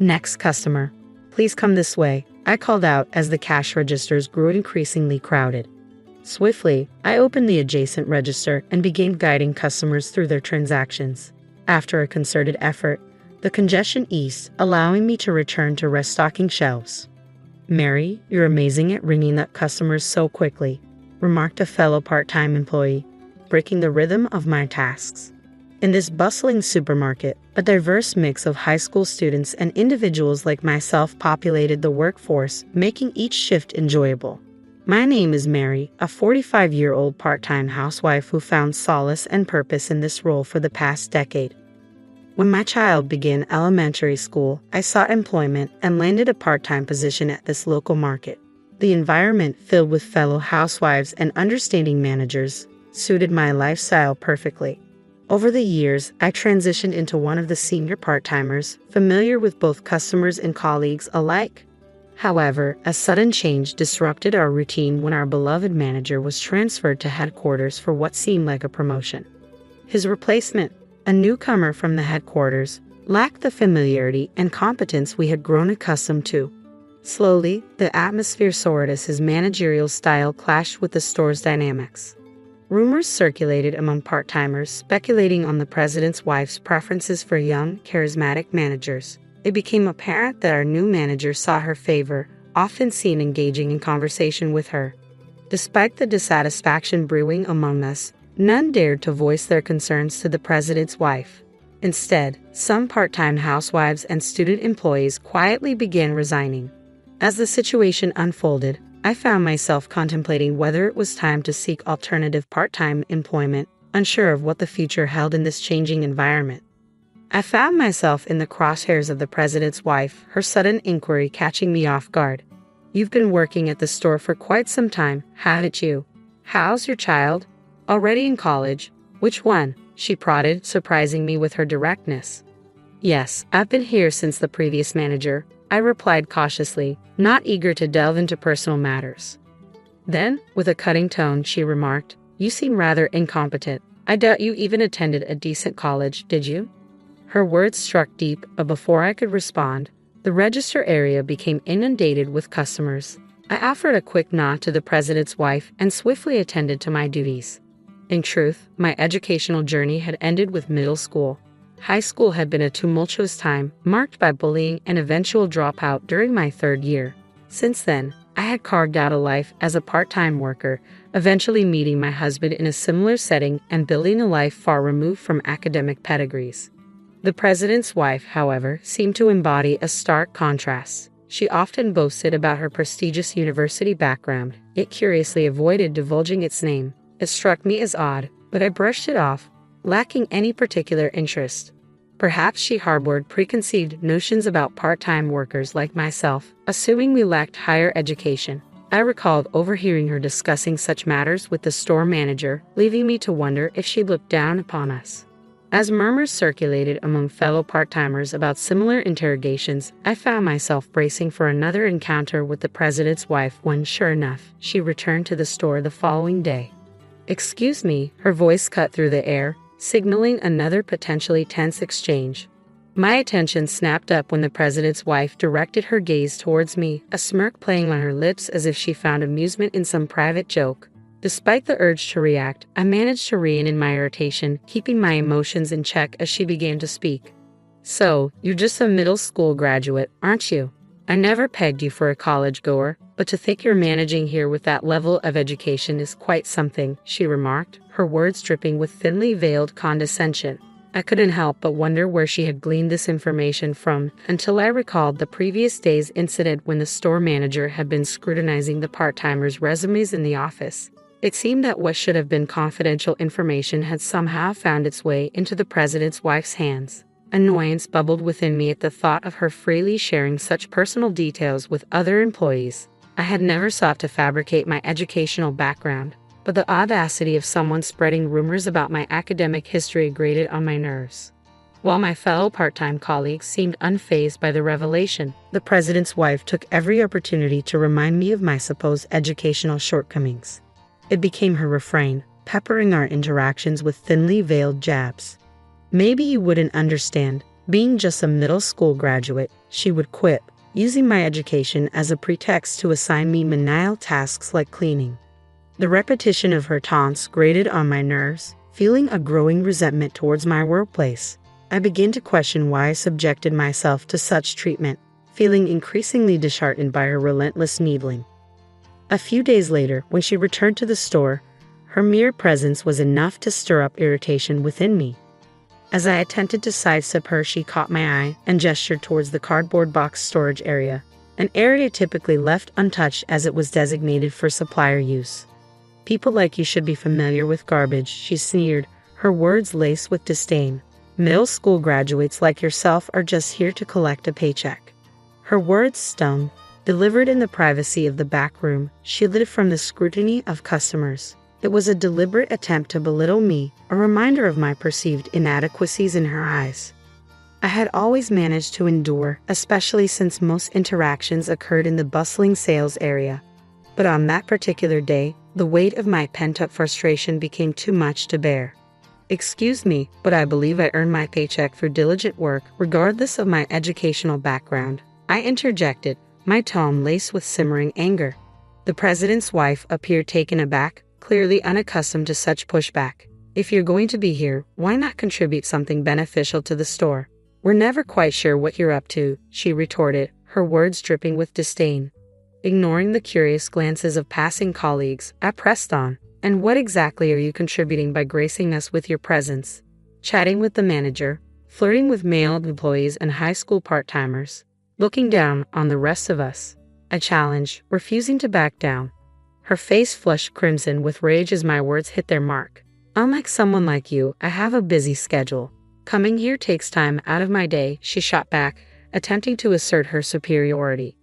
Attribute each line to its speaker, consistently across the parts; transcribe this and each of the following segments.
Speaker 1: Next customer. Please come this way, I called out as the cash registers grew increasingly crowded. Swiftly, I opened the adjacent register and began guiding customers through their transactions. After a concerted effort, the congestion eased, allowing me to return to restocking shelves. "Mary, you're amazing at ringing up customers so quickly," remarked a fellow part-time employee, breaking the rhythm of my tasks. In this bustling supermarket, a diverse mix of high school students and individuals like myself populated the workforce, making each shift enjoyable. My name is Mary, a 45-year-old part-time housewife who found solace and purpose in this role for the past decade. When my child began elementary school, I sought employment and landed a part-time position at this local market. The environment, filled with fellow housewives and understanding managers, suited my lifestyle perfectly. Over the years, I transitioned into one of the senior part-timers, familiar with both customers and colleagues alike. However, a sudden change disrupted our routine when our beloved manager was transferred to headquarters for what seemed like a promotion. His replacement, a newcomer from the headquarters, lacked the familiarity and competence we had grown accustomed to. Slowly, the atmosphere soared as his managerial style clashed with the store's dynamics. Rumors circulated among part-timers speculating on the president's wife's preferences for young, charismatic managers. It became apparent that our new manager sought her favor, often seen engaging in conversation with her. Despite the dissatisfaction brewing among us, none dared to voice their concerns to the president's wife. Instead, some part-time housewives and student employees quietly began resigning. As the situation unfolded, I found myself contemplating whether it was time to seek alternative part-time employment, unsure of what the future held in this changing environment. I found myself in the crosshairs of the president's wife, her sudden inquiry catching me off guard. "You've been working at the store for quite some time, haven't you? How's your child? Already in college? Which one?" she prodded, surprising me with her directness. "Yes, I've been here since the previous manager," I replied cautiously, not eager to delve into personal matters. Then, with a cutting tone, she remarked, "You seem rather incompetent. I doubt you even attended a decent college, did you?" Her words struck deep, but before I could respond, the register area became inundated with customers. I offered a quick nod to the president's wife and swiftly attended to my duties. In truth, my educational journey had ended with middle school. High school had been a tumultuous time, marked by bullying and eventual dropout during my third year. Since then, I had carved out a life as a part-time worker, eventually meeting my husband in a similar setting and building a life far removed from academic pedigrees. The president's wife, however, seemed to embody a stark contrast. She often boasted about her prestigious university background, yet curiously avoided divulging its name. It struck me as odd, but I brushed it off, lacking any particular interest. Perhaps she harbored preconceived notions about part-time workers like myself, assuming we lacked higher education. I recalled overhearing her discussing such matters with the store manager, leaving me to wonder if she looked down upon us. As murmurs circulated among fellow part-timers about similar interrogations, I found myself bracing for another encounter with the president's wife when, sure enough, she returned to the store the following day. "Excuse me," her voice cut through the air, signaling another potentially tense exchange. My attention snapped up when the president's wife directed her gaze towards me, a smirk playing on her lips as if she found amusement in some private joke. Despite the urge to react, I managed to rein in my irritation, keeping my emotions in check as she began to speak. "So, you're just a middle school graduate, aren't you? I never pegged you for a college goer, but to think you're managing here with that level of education is quite something," she remarked, her words dripping with thinly veiled condescension. I couldn't help but wonder where she had gleaned this information from, until I recalled the previous day's incident when the store manager had been scrutinizing the part-timers' resumes in the office. It seemed that what should have been confidential information had somehow found its way into the president's wife's hands. Annoyance bubbled within me at the thought of her freely sharing such personal details with other employees. I had never sought to fabricate my educational background, but the audacity of someone spreading rumors about my academic history grated on my nerves. While my fellow part-time colleagues seemed unfazed by the revelation, the president's wife took every opportunity to remind me of my supposed educational shortcomings. It became her refrain, peppering our interactions with thinly veiled jabs. "Maybe you wouldn't understand, Being just a middle school graduate, she would quip, using my education as a pretext to assign me menial tasks like cleaning. The repetition of her taunts grated on my nerves, feeling a growing resentment towards my workplace. I began to question why I subjected myself to such treatment, feeling increasingly disheartened by her relentless needling. A few days later, when she returned to the store, her mere presence was enough to stir up irritation within me. As I attempted to sidestep her, she caught my eye and gestured towards the cardboard box storage area, an area typically left untouched as it was designated for supplier use. "People like you should be familiar with garbage," she sneered, her words laced with disdain. "Middle school graduates like yourself are just here to collect a paycheck." Her words stung, delivered in the privacy of the back room, shielded from the scrutiny of customers. It was a deliberate attempt to belittle me, a reminder of my perceived inadequacies in her eyes. I had always managed to endure, especially since most interactions occurred in the bustling sales area. But on that particular day, the weight of my pent-up frustration became too much to bear. "Excuse me, but I believe I earned my paycheck through diligent work, regardless of my educational background," I interjected, my tone laced with simmering anger. The president's wife appeared taken aback, clearly unaccustomed to such pushback. "If you're going to be here, why not contribute something beneficial to the store? We're never quite sure what you're up to," she retorted, her words dripping with disdain. Ignoring the curious glances of passing colleagues, I pressed on. "And what exactly are you contributing by gracing us with your presence? Chatting with the manager, flirting with male employees and high school part-timers, looking down on the rest of us?" I challenged, refusing to back down. Her face flushed crimson with rage as my words hit their mark. "Unlike someone like you, I have a busy schedule. Coming here takes time out of my day," she shot back, attempting to assert her superiority.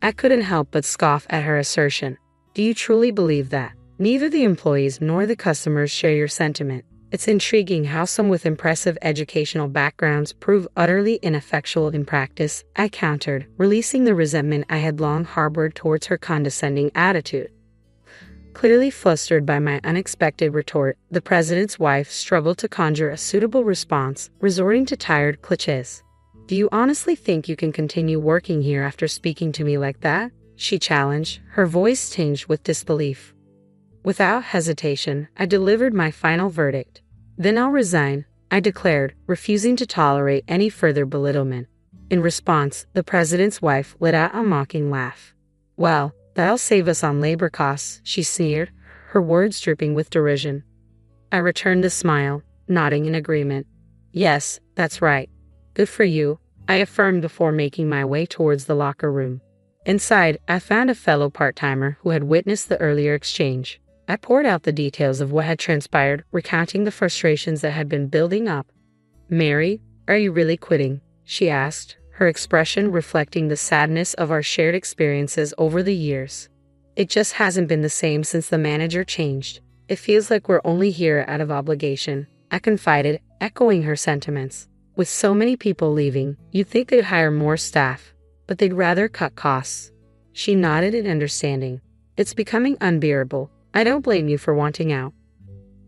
Speaker 1: I couldn't help but scoff at her assertion. "Do you truly believe that? Neither the employees nor the customers share your sentiment. It's intriguing how some with impressive educational backgrounds prove utterly ineffectual in practice," I countered, releasing the resentment I had long harbored towards her condescending attitude. Clearly flustered by my unexpected retort, the president's wife struggled to conjure a suitable response, resorting to tired clichés. "Do you honestly think you can continue working here after speaking to me like that?" she challenged, her voice tinged with disbelief. Without hesitation, I delivered my final verdict. "Then I'll resign," I declared, refusing to tolerate any further belittlement. In response, the president's wife let out a mocking laugh. "Well, that'll save us on labor costs," she sneered, her words dripping with derision. I returned the smile, nodding in agreement. "Yes, that's right. Good for you," I affirmed before making my way towards the locker room. Inside, I found a fellow part-timer who had witnessed the earlier exchange. I poured out the details of what had transpired, recounting the frustrations that had been building up. "Mary, are you really quitting?" she asked, her expression reflecting the sadness of our shared experiences over the years. "It just hasn't been the same since the manager changed. It feels like we're only here out of obligation," I confided, echoing her sentiments. "With so many people leaving, you'd think they'd hire more staff, but they'd rather cut costs." She nodded in understanding. "It's becoming unbearable. I don't blame you for wanting out."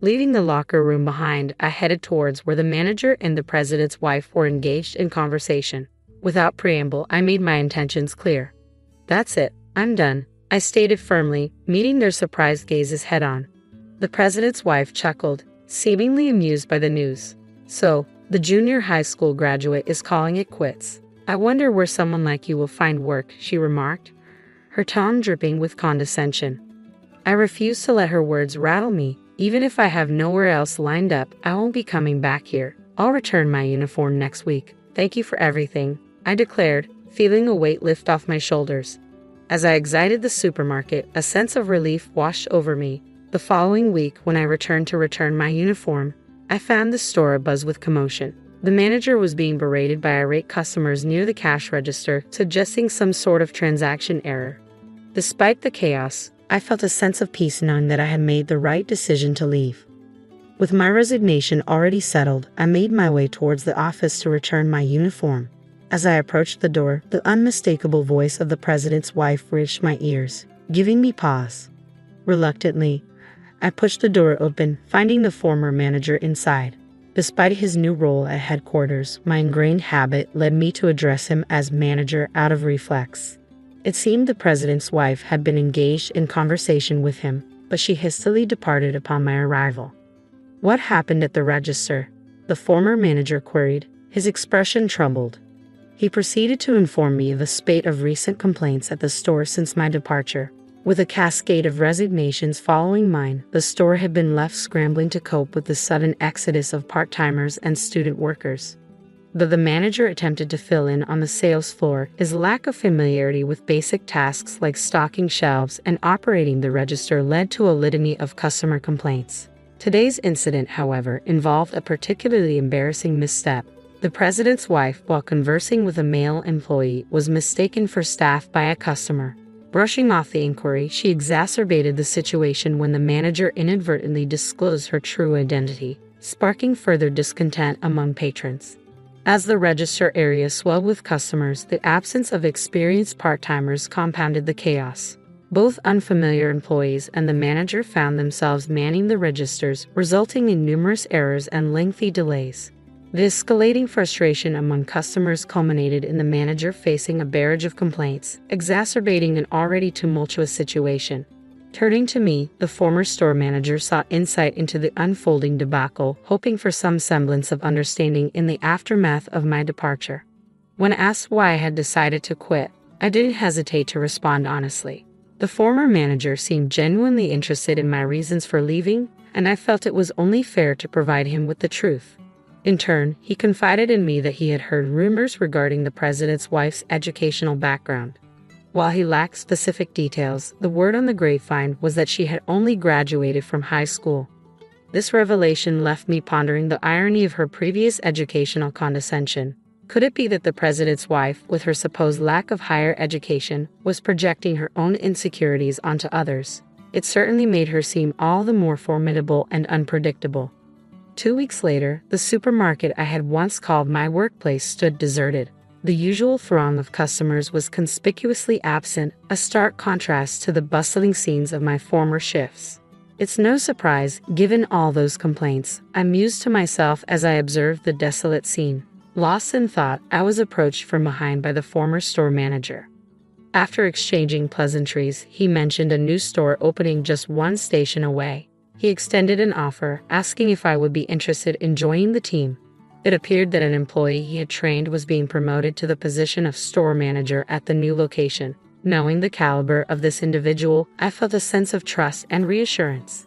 Speaker 1: Leaving the locker room behind, I headed towards where the manager and the president's wife were engaged in conversation. Without preamble, I made my intentions clear. "That's it, I'm done," I stated firmly, meeting their surprised gazes head-on. The president's wife chuckled, seemingly amused by the news. "So, the junior high school graduate is calling it quits. I wonder where someone like you will find work," she remarked, her tone dripping with condescension. I refused to let her words rattle me. "Even if I have nowhere else lined up, I won't be coming back here. I'll return my uniform next week. Thank you for everything," I declared, feeling a weight lift off my shoulders. As I exited the supermarket, a sense of relief washed over me. The following week, when I returned to return my uniform, I found the store abuzz with commotion. The manager was being berated by irate customers near the cash register, suggesting some sort of transaction error. Despite the chaos, I felt a sense of peace knowing that I had made the right decision to leave. With my resignation already settled, I made my way towards the office to return my uniform. As I approached the door, the unmistakable voice of the president's wife reached my ears, giving me pause. Reluctantly, I pushed the door open, finding the former manager inside. Despite his new role at headquarters, my ingrained habit led me to address him as manager out of reflex. It seemed the president's wife had been engaged in conversation with him, but she hastily departed upon my arrival. "What happened at the register?" the former manager queried, his expression troubled. He proceeded to inform me of a spate of recent complaints at the store since my departure. With a cascade of resignations following mine, the store had been left scrambling to cope with the sudden exodus of part-timers and student workers. Though the manager attempted to fill in on the sales floor, his lack of familiarity with basic tasks like stocking shelves and operating the register led to a litany of customer complaints. Today's incident, however, involved a particularly embarrassing misstep. The president's wife, while conversing with a male employee, was mistaken for staff by a customer. Brushing off the inquiry, she exacerbated the situation when the manager inadvertently disclosed her true identity, sparking further discontent among patrons. As the register area swelled with customers, the absence of experienced part-timers compounded the chaos. Both unfamiliar employees and the manager found themselves manning the registers, resulting in numerous errors and lengthy delays. The escalating frustration among customers culminated in the manager facing a barrage of complaints, exacerbating an already tumultuous situation. Turning to me, the former store manager sought insight into the unfolding debacle, hoping for some semblance of understanding in the aftermath of my departure. When asked why I had decided to quit, I didn't hesitate to respond honestly. The former manager seemed genuinely interested in my reasons for leaving, and I felt it was only fair to provide him with the truth. In turn, he confided in me that he had heard rumors regarding the president's wife's educational background. While he lacked specific details, the word on the grapevine was that she had only graduated from high school. This revelation left me pondering the irony of her previous educational condescension. Could it be that the president's wife, with her supposed lack of higher education, was projecting her own insecurities onto others? It certainly made her seem all the more formidable and unpredictable. 2 weeks later, the supermarket I had once called my workplace stood deserted. The usual throng of customers was conspicuously absent, a stark contrast to the bustling scenes of my former shifts. It's no surprise, given all those complaints, I mused to myself as I observed the desolate scene. Lost in thought, I was approached from behind by the former store manager. After exchanging pleasantries, he mentioned a new store opening just one station away. He extended an offer, asking if I would be interested in joining the team. It appeared that an employee he had trained was being promoted to the position of store manager at the new location. Knowing the caliber of this individual, I felt a sense of trust and reassurance.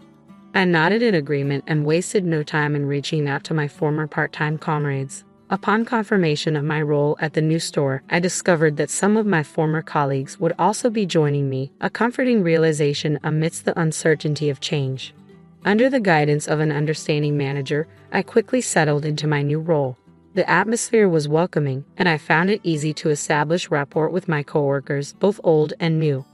Speaker 1: I nodded in agreement and wasted no time in reaching out to my former part-time comrades. Upon confirmation of my role at the new store, I discovered that some of my former colleagues would also be joining me, a comforting realization amidst the uncertainty of change. Under the guidance of an understanding manager, I quickly settled into my new role. The atmosphere was welcoming, and I found it easy to establish rapport with my coworkers, both old and new.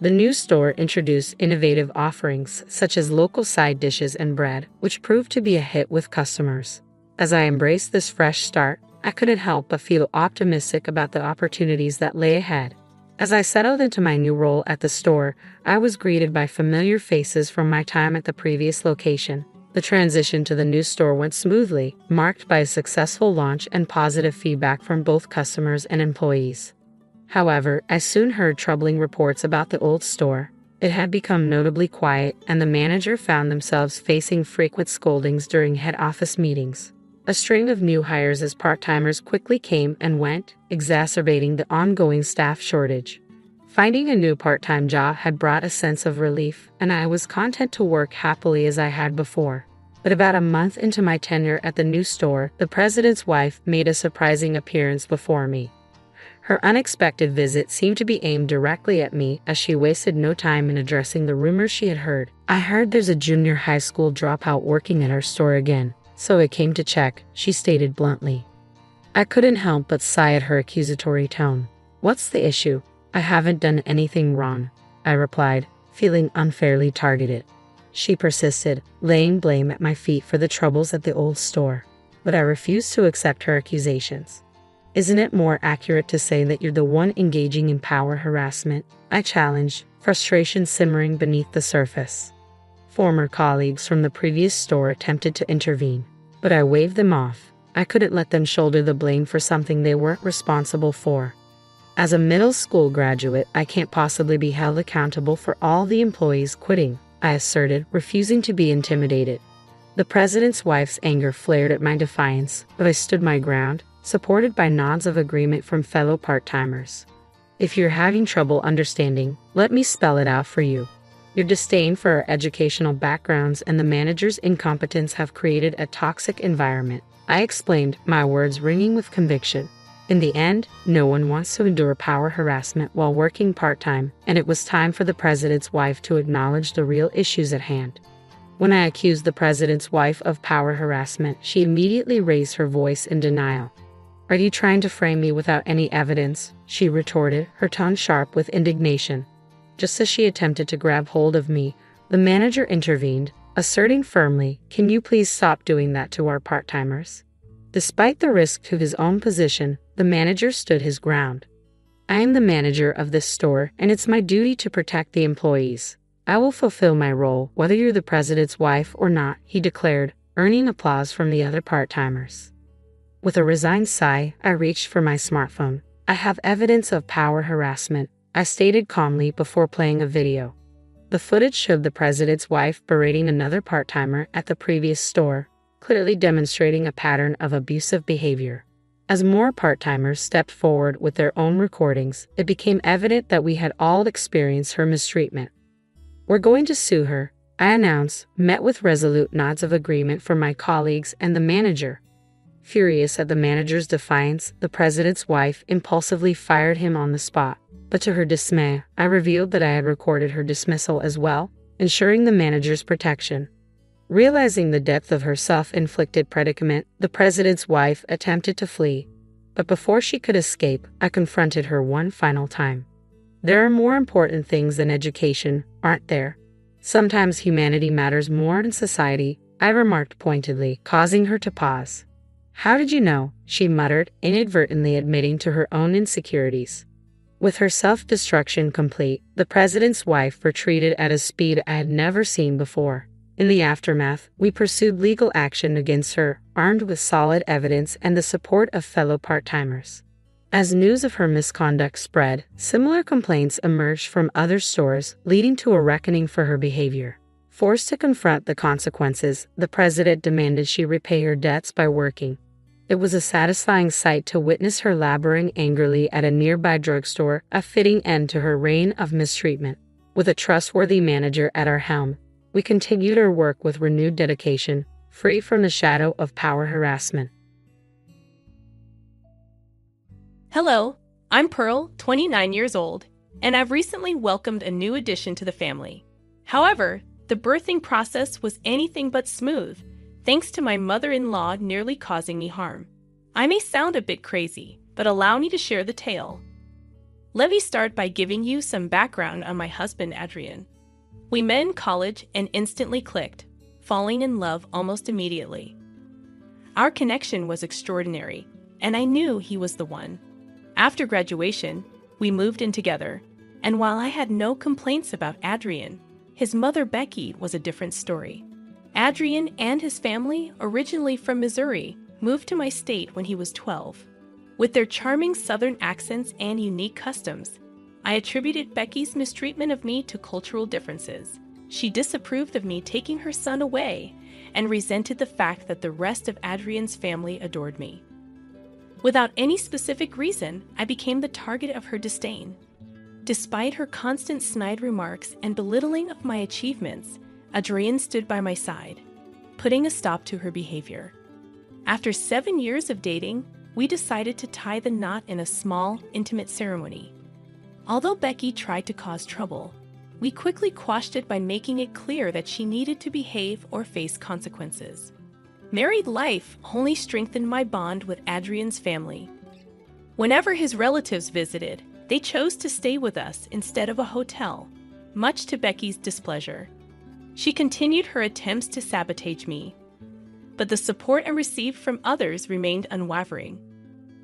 Speaker 1: The new store introduced innovative offerings such as local side dishes and bread, which proved to be a hit with customers. As I embraced this fresh start, I couldn't help but feel optimistic about the opportunities that lay ahead. As I settled into my new role at the store, I was greeted by familiar faces from my time at the previous location. The transition to the new store went smoothly, marked by a successful launch and positive feedback from both customers and employees. However, I soon heard troubling reports about the old store. It had become notably quiet, and the manager found themselves facing frequent scoldings during head office meetings. A string of new hires as part-timers quickly came and went, exacerbating the ongoing staff shortage. Finding a new part-time job had brought a sense of relief, and I was content to work happily as I had before. But about a month into my tenure at the new store, the president's wife made a surprising appearance before me. Her unexpected visit seemed to be aimed directly at me, as she wasted no time in addressing the rumors she had heard. "I heard there's a junior high school dropout working at our store again, so I came to check," she stated bluntly. I couldn't help but sigh at her accusatory tone. "What's the issue?" "I haven't done anything wrong," I replied, feeling unfairly targeted. She persisted, laying blame at my feet for the troubles at the old store. But I refused to accept her accusations. "Isn't it more accurate to say that you're the one engaging in power harassment?" I challenged, frustration simmering beneath the surface. Former colleagues from the previous store attempted to intervene. but I waved them off. I couldn't let them shoulder the blame for something they weren't responsible for. As a middle school graduate, I can't possibly be held accountable for all the employees quitting, I asserted, refusing to be intimidated. The president's wife's anger flared at my defiance, but I stood my ground, supported by nods of agreement from fellow part-timers. If you're having trouble understanding, let me spell it out for you. Your disdain for our educational backgrounds and the manager's incompetence have created a toxic environment, I explained, my words ringing with conviction. In the end, no one wants to endure power harassment while working part-time, and it was time for the president's wife to acknowledge the real issues at hand. When I accused the president's wife of power harassment, she immediately raised her voice in denial. "Are you trying to frame me without any evidence?" she retorted, her tone sharp with indignation. Just as she attempted to grab hold of me, the manager intervened, asserting firmly, "Can you please stop doing that to our part-timers?" Despite the risk to his own position, the manager stood his ground. "I am the manager of this store, and it's my duty to protect the employees. I will fulfill my role, whether you're the president's wife or not," he declared, earning applause from the other part-timers. With a resigned sigh, I reached for my smartphone. "I have evidence of power harassment," I stated calmly before playing a video. The footage showed the president's wife berating another part-timer at the previous store, clearly demonstrating a pattern of abusive behavior. As more part-timers stepped forward with their own recordings, it became evident that we had all experienced her mistreatment. "We're going to sue her," I announced, met with resolute nods of agreement from my colleagues and the manager. Furious at the manager's defiance, the president's wife impulsively fired him on the spot. But to her dismay, I revealed that I had recorded her dismissal as well, ensuring the manager's protection. Realizing the depth of her self-inflicted predicament, the president's wife attempted to flee. But before she could escape, I confronted her one final time. "There are more important things than education, aren't there? Sometimes humanity matters more than society," I remarked pointedly, causing her to pause. "How did you know?" she muttered, inadvertently admitting to her own insecurities. With her self-destruction complete, the president's wife retreated at a speed I had never seen before. In the aftermath, we pursued legal action against her, armed with solid evidence and the support of fellow part-timers. As news of her misconduct spread, similar complaints emerged from other stores, leading to a reckoning for her behavior. Forced to confront the consequences, the president demanded she repay her debts by working. It was a satisfying sight to witness her laboring angrily at a nearby drugstore, a fitting end to her reign of mistreatment. With a trustworthy manager at our helm, we continued our work with renewed dedication, free from the shadow of power harassment.
Speaker 2: Hello, I'm Pearl, 29 years old, and I've recently welcomed a new addition to the family. However, the birthing process was anything but smooth, thanks to my mother-in-law nearly causing me harm. I may sound a bit crazy, but allow me to share the tale. Let me start by giving you some background on my husband, Adrian. We met in college and instantly clicked, falling in love almost immediately. Our connection was extraordinary, and I knew he was the one. After graduation, we moved in together, and while I had no complaints about Adrian, his mother Becky was a different story. Adrian and his family, originally from Missouri, moved to my state when he was 12. With their charming Southern accents and unique customs, I attributed Becky's mistreatment of me to cultural differences. She disapproved of me taking her son away and resented the fact that the rest of Adrian's family adored me. Without any specific reason, I became the target of her disdain. Despite her constant snide remarks and belittling of my achievements, Adrian stood by my side, putting a stop to her behavior. After 7 years of dating, we decided to tie the knot in a small, intimate ceremony. Although Becky tried to cause trouble, we quickly quashed it by making it clear that she needed to behave or face consequences. Married life only strengthened my bond with Adrian's family. Whenever his relatives visited, they chose to stay with us instead of a hotel, much to Becky's displeasure. She continued her attempts to sabotage me, but the support I received from others remained unwavering.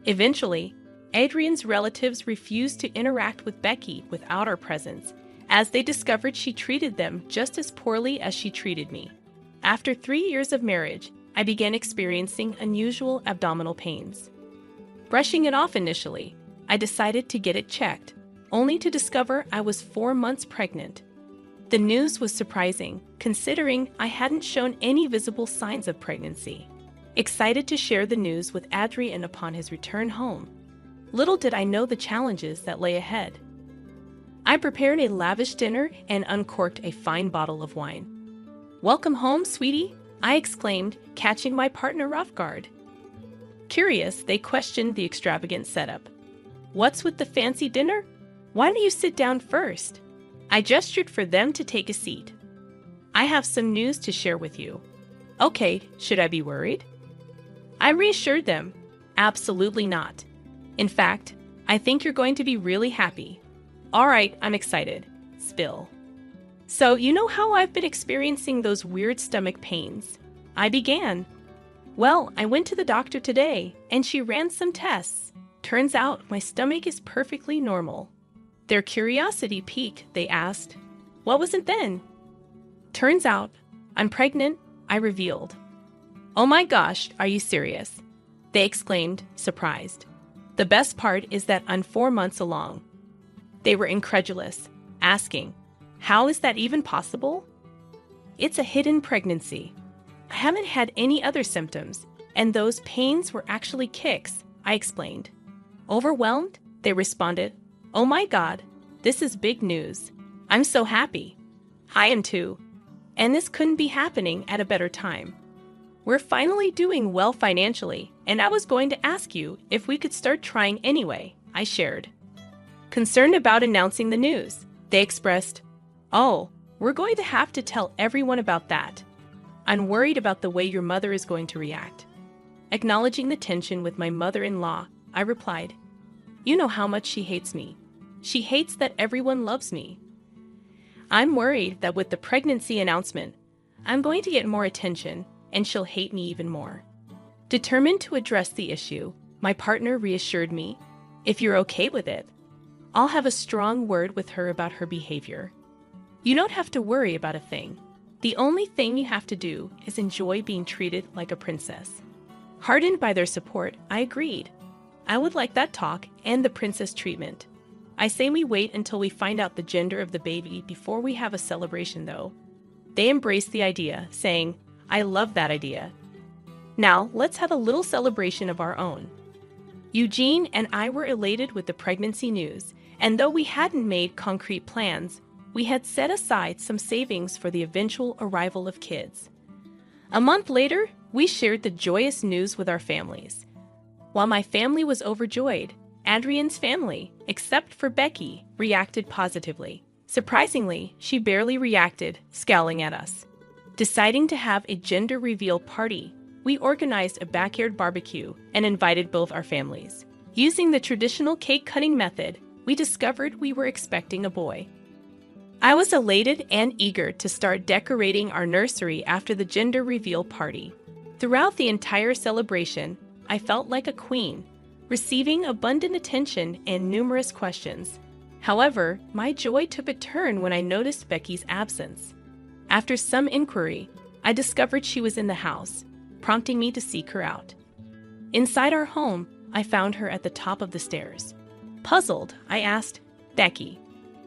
Speaker 2: Eventually, Adrian's relatives refused to interact with Becky without our presence, as they discovered she treated them just as poorly as she treated me. After 3 years of marriage, I began experiencing unusual abdominal pains. Brushing it off initially, I decided to get it checked, only to discover I was 4 months pregnant. The news was surprising, considering I hadn't shown any visible signs of pregnancy. Excited to share the news with Adrian upon his return home, little did I know the challenges that lay ahead. I prepared a lavish dinner and uncorked a fine bottle of wine. "Welcome home, sweetie," I exclaimed, catching my partner off guard. Curious, they questioned the extravagant setup. "What's with the fancy dinner? Why don't you sit down first?" I gestured for them to take a seat. "I have some news to share with you." "Okay, should I be worried?" I reassured them, "Absolutely not. In fact, I think you're going to be really happy." "All right, I'm excited." Spill. "So, you know how I've been experiencing those weird stomach pains?" I began. "Well, I went to the doctor today, and she ran some tests. Turns out my stomach is perfectly normal." Their curiosity piqued, they asked, "What was it then?" "Turns out I'm pregnant," I revealed. "Oh my gosh, are you serious?" they exclaimed, surprised. "The best part is that I'm 4 months along." They were incredulous, asking, "How is that even possible?" "It's a hidden pregnancy. I haven't had any other symptoms, and those pains were actually kicks," I explained. Overwhelmed, they responded, "Oh my God, this is big news. I'm so happy." "I am too. And this couldn't be happening at a better time. We're finally doing well financially, and I was going to ask you if we could start trying anyway," I shared. Concerned about announcing the news, they expressed, "Oh, we're going to have to tell everyone about that. I'm worried about the way your mother is going to react." Acknowledging the tension with my mother-in-law, I replied, "You know how much she hates me. She hates that everyone loves me. I'm worried that with the pregnancy announcement, I'm going to get more attention and she'll hate me even more." Determined to address the issue, my partner reassured me, "If you're okay with it, I'll have a strong word with her about her behavior. You don't have to worry about a thing. The only thing you have to do is enjoy being treated like a princess." Heartened by their support, I agreed. I would like that talk and the princess treatment. I say we wait until we find out the gender of the baby before we have a celebration, though. They embraced the idea, saying, "I love that idea. Now, let's have a little celebration of our own." Eugene and I were elated with the pregnancy news, and though we hadn't made concrete plans, we had set aside some savings for the eventual arrival of kids. A month later, we shared the joyous news with our families. While my family was overjoyed, Adrian's family, except for Becky, reacted positively. Surprisingly, she barely reacted, scowling at us. Deciding to have a gender reveal party, we organized a backyard barbecue and invited both our families. Using the traditional cake-cutting method, we discovered we were expecting a boy. I was elated and eager to start decorating our nursery after the gender reveal party. Throughout the entire celebration, I felt like a queen, receiving abundant attention and numerous questions. However, my joy took a turn when I noticed Becky's absence. After some inquiry, I discovered she was in the house, prompting me to seek her out. Inside our home, I found her at the top of the stairs. Puzzled, I asked, "Becky,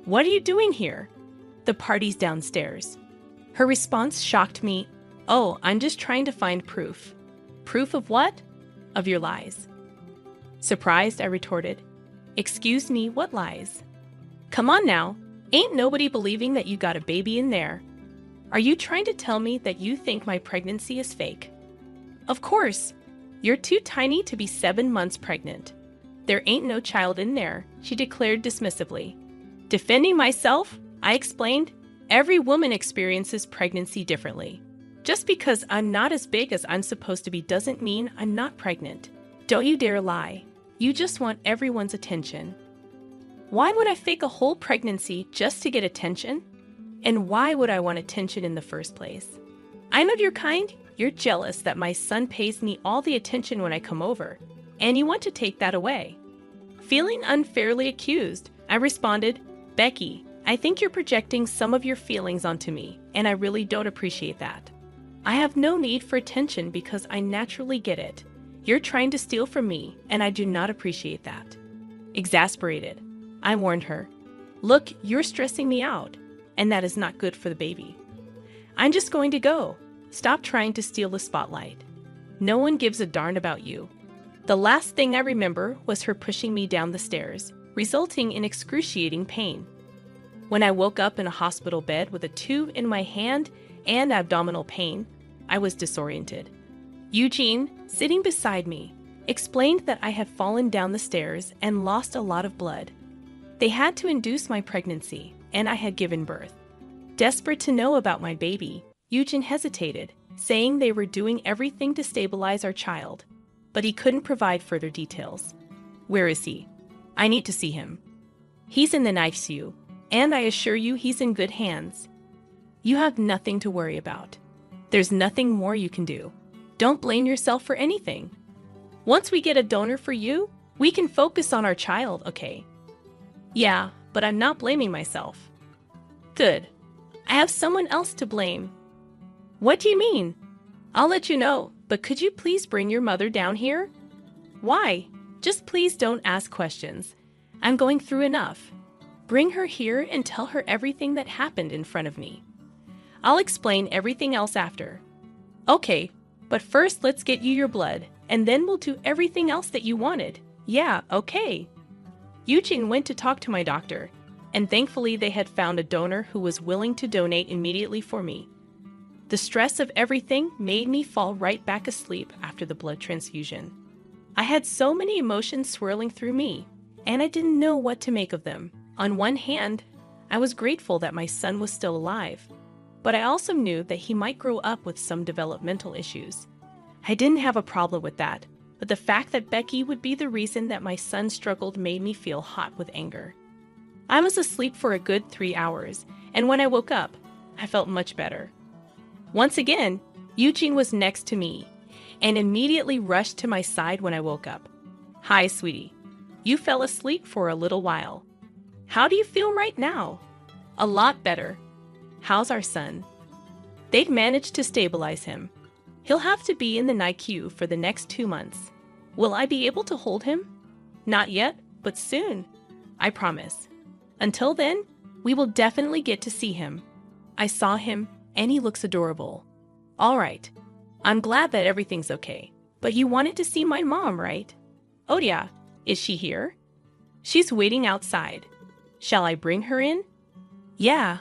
Speaker 2: what are you doing here?" "The party's downstairs." Her response shocked me. "Oh, I'm just trying to find proof." "Proof of what?" "Of your lies." Surprised, I retorted, "Excuse me, what lies?" "Come on now, ain't nobody believing that you got a baby in there. Are you trying to tell me that you think my pregnancy is fake?" "Of course. You're too tiny to be 7 months pregnant. There ain't no child in there," she declared dismissively. Defending myself, I explained, "Every woman experiences pregnancy differently. Just because I'm not as big as I'm supposed to be doesn't mean I'm not pregnant. Don't you dare lie. You just want everyone's attention." Why would I fake a whole pregnancy just to get attention? And why would I want attention in the first place? I know your kind. You're jealous that my son pays me all the attention when I come over, and you want to take that away. Feeling unfairly accused, I responded, "Becky, I think you're projecting some of your feelings onto me, and I really don't appreciate that." I have no need for attention because I naturally get it. You're trying to steal from me, and I do not appreciate that. Exasperated, I warned her. Look, you're stressing me out, and that is not good for the baby. I'm just going to go. Stop trying to steal the spotlight. No one gives a darn about you. The last thing I remember was her pushing me down the stairs, resulting in excruciating pain. When I woke up in a hospital bed with a tube in my hand and abdominal pain, I was disoriented. Eugene, sitting beside me, explained that I had fallen down the stairs and lost a lot of blood. They had to induce my pregnancy, and I had given birth. Desperate to know about my baby, Eugene hesitated, saying they were doing everything to stabilize our child, but he couldn't provide further details. Where is he? I need to see him. He's in the ICU, and I assure you he's in good hands. You have nothing to worry about. There's nothing more you can do. Don't blame yourself for anything. Once we get a donor for you, we can focus on our child, okay? Yeah, but I'm not blaming myself. Good. I have someone else to blame. What do you mean? I'll let you know, but could you please bring your mother down here? Why? Just please don't ask questions. I'm going through enough. Bring her here and tell her everything that happened in front of me. I'll explain everything else after. Okay, but first let's get you your blood, and then we'll do everything else that you wanted. Yeah, okay. Eugene went to talk to my doctor, and thankfully they had found a donor who was willing to donate immediately for me. The stress of everything made me fall right back asleep after the blood transfusion. I had so many emotions swirling through me, and I didn't know what to make of them. On one hand, I was grateful that my son was still alive, but I also knew that he might grow up with some developmental issues. I didn't have a problem with that, but the fact that Becky would be the reason that my son struggled made me feel hot with anger. I was asleep for a good 3 hours, and when I woke up, I felt much better. Once again, Eugene was next to me and immediately rushed to my side when I woke up. Hi, sweetie. You fell asleep for a little while. How do you feel right now? A lot better. How's our son? They've managed to stabilize him. He'll have to be in the NICU for the next 2 months. Will I be able to hold him? Not yet, but soon. I promise. Until then, we will definitely get to see him. I saw him, and he looks adorable. All right. I'm glad that everything's okay. But you wanted to see my mom, right? Oh yeah. Is she here? She's waiting outside. Shall I bring her in? Yeah.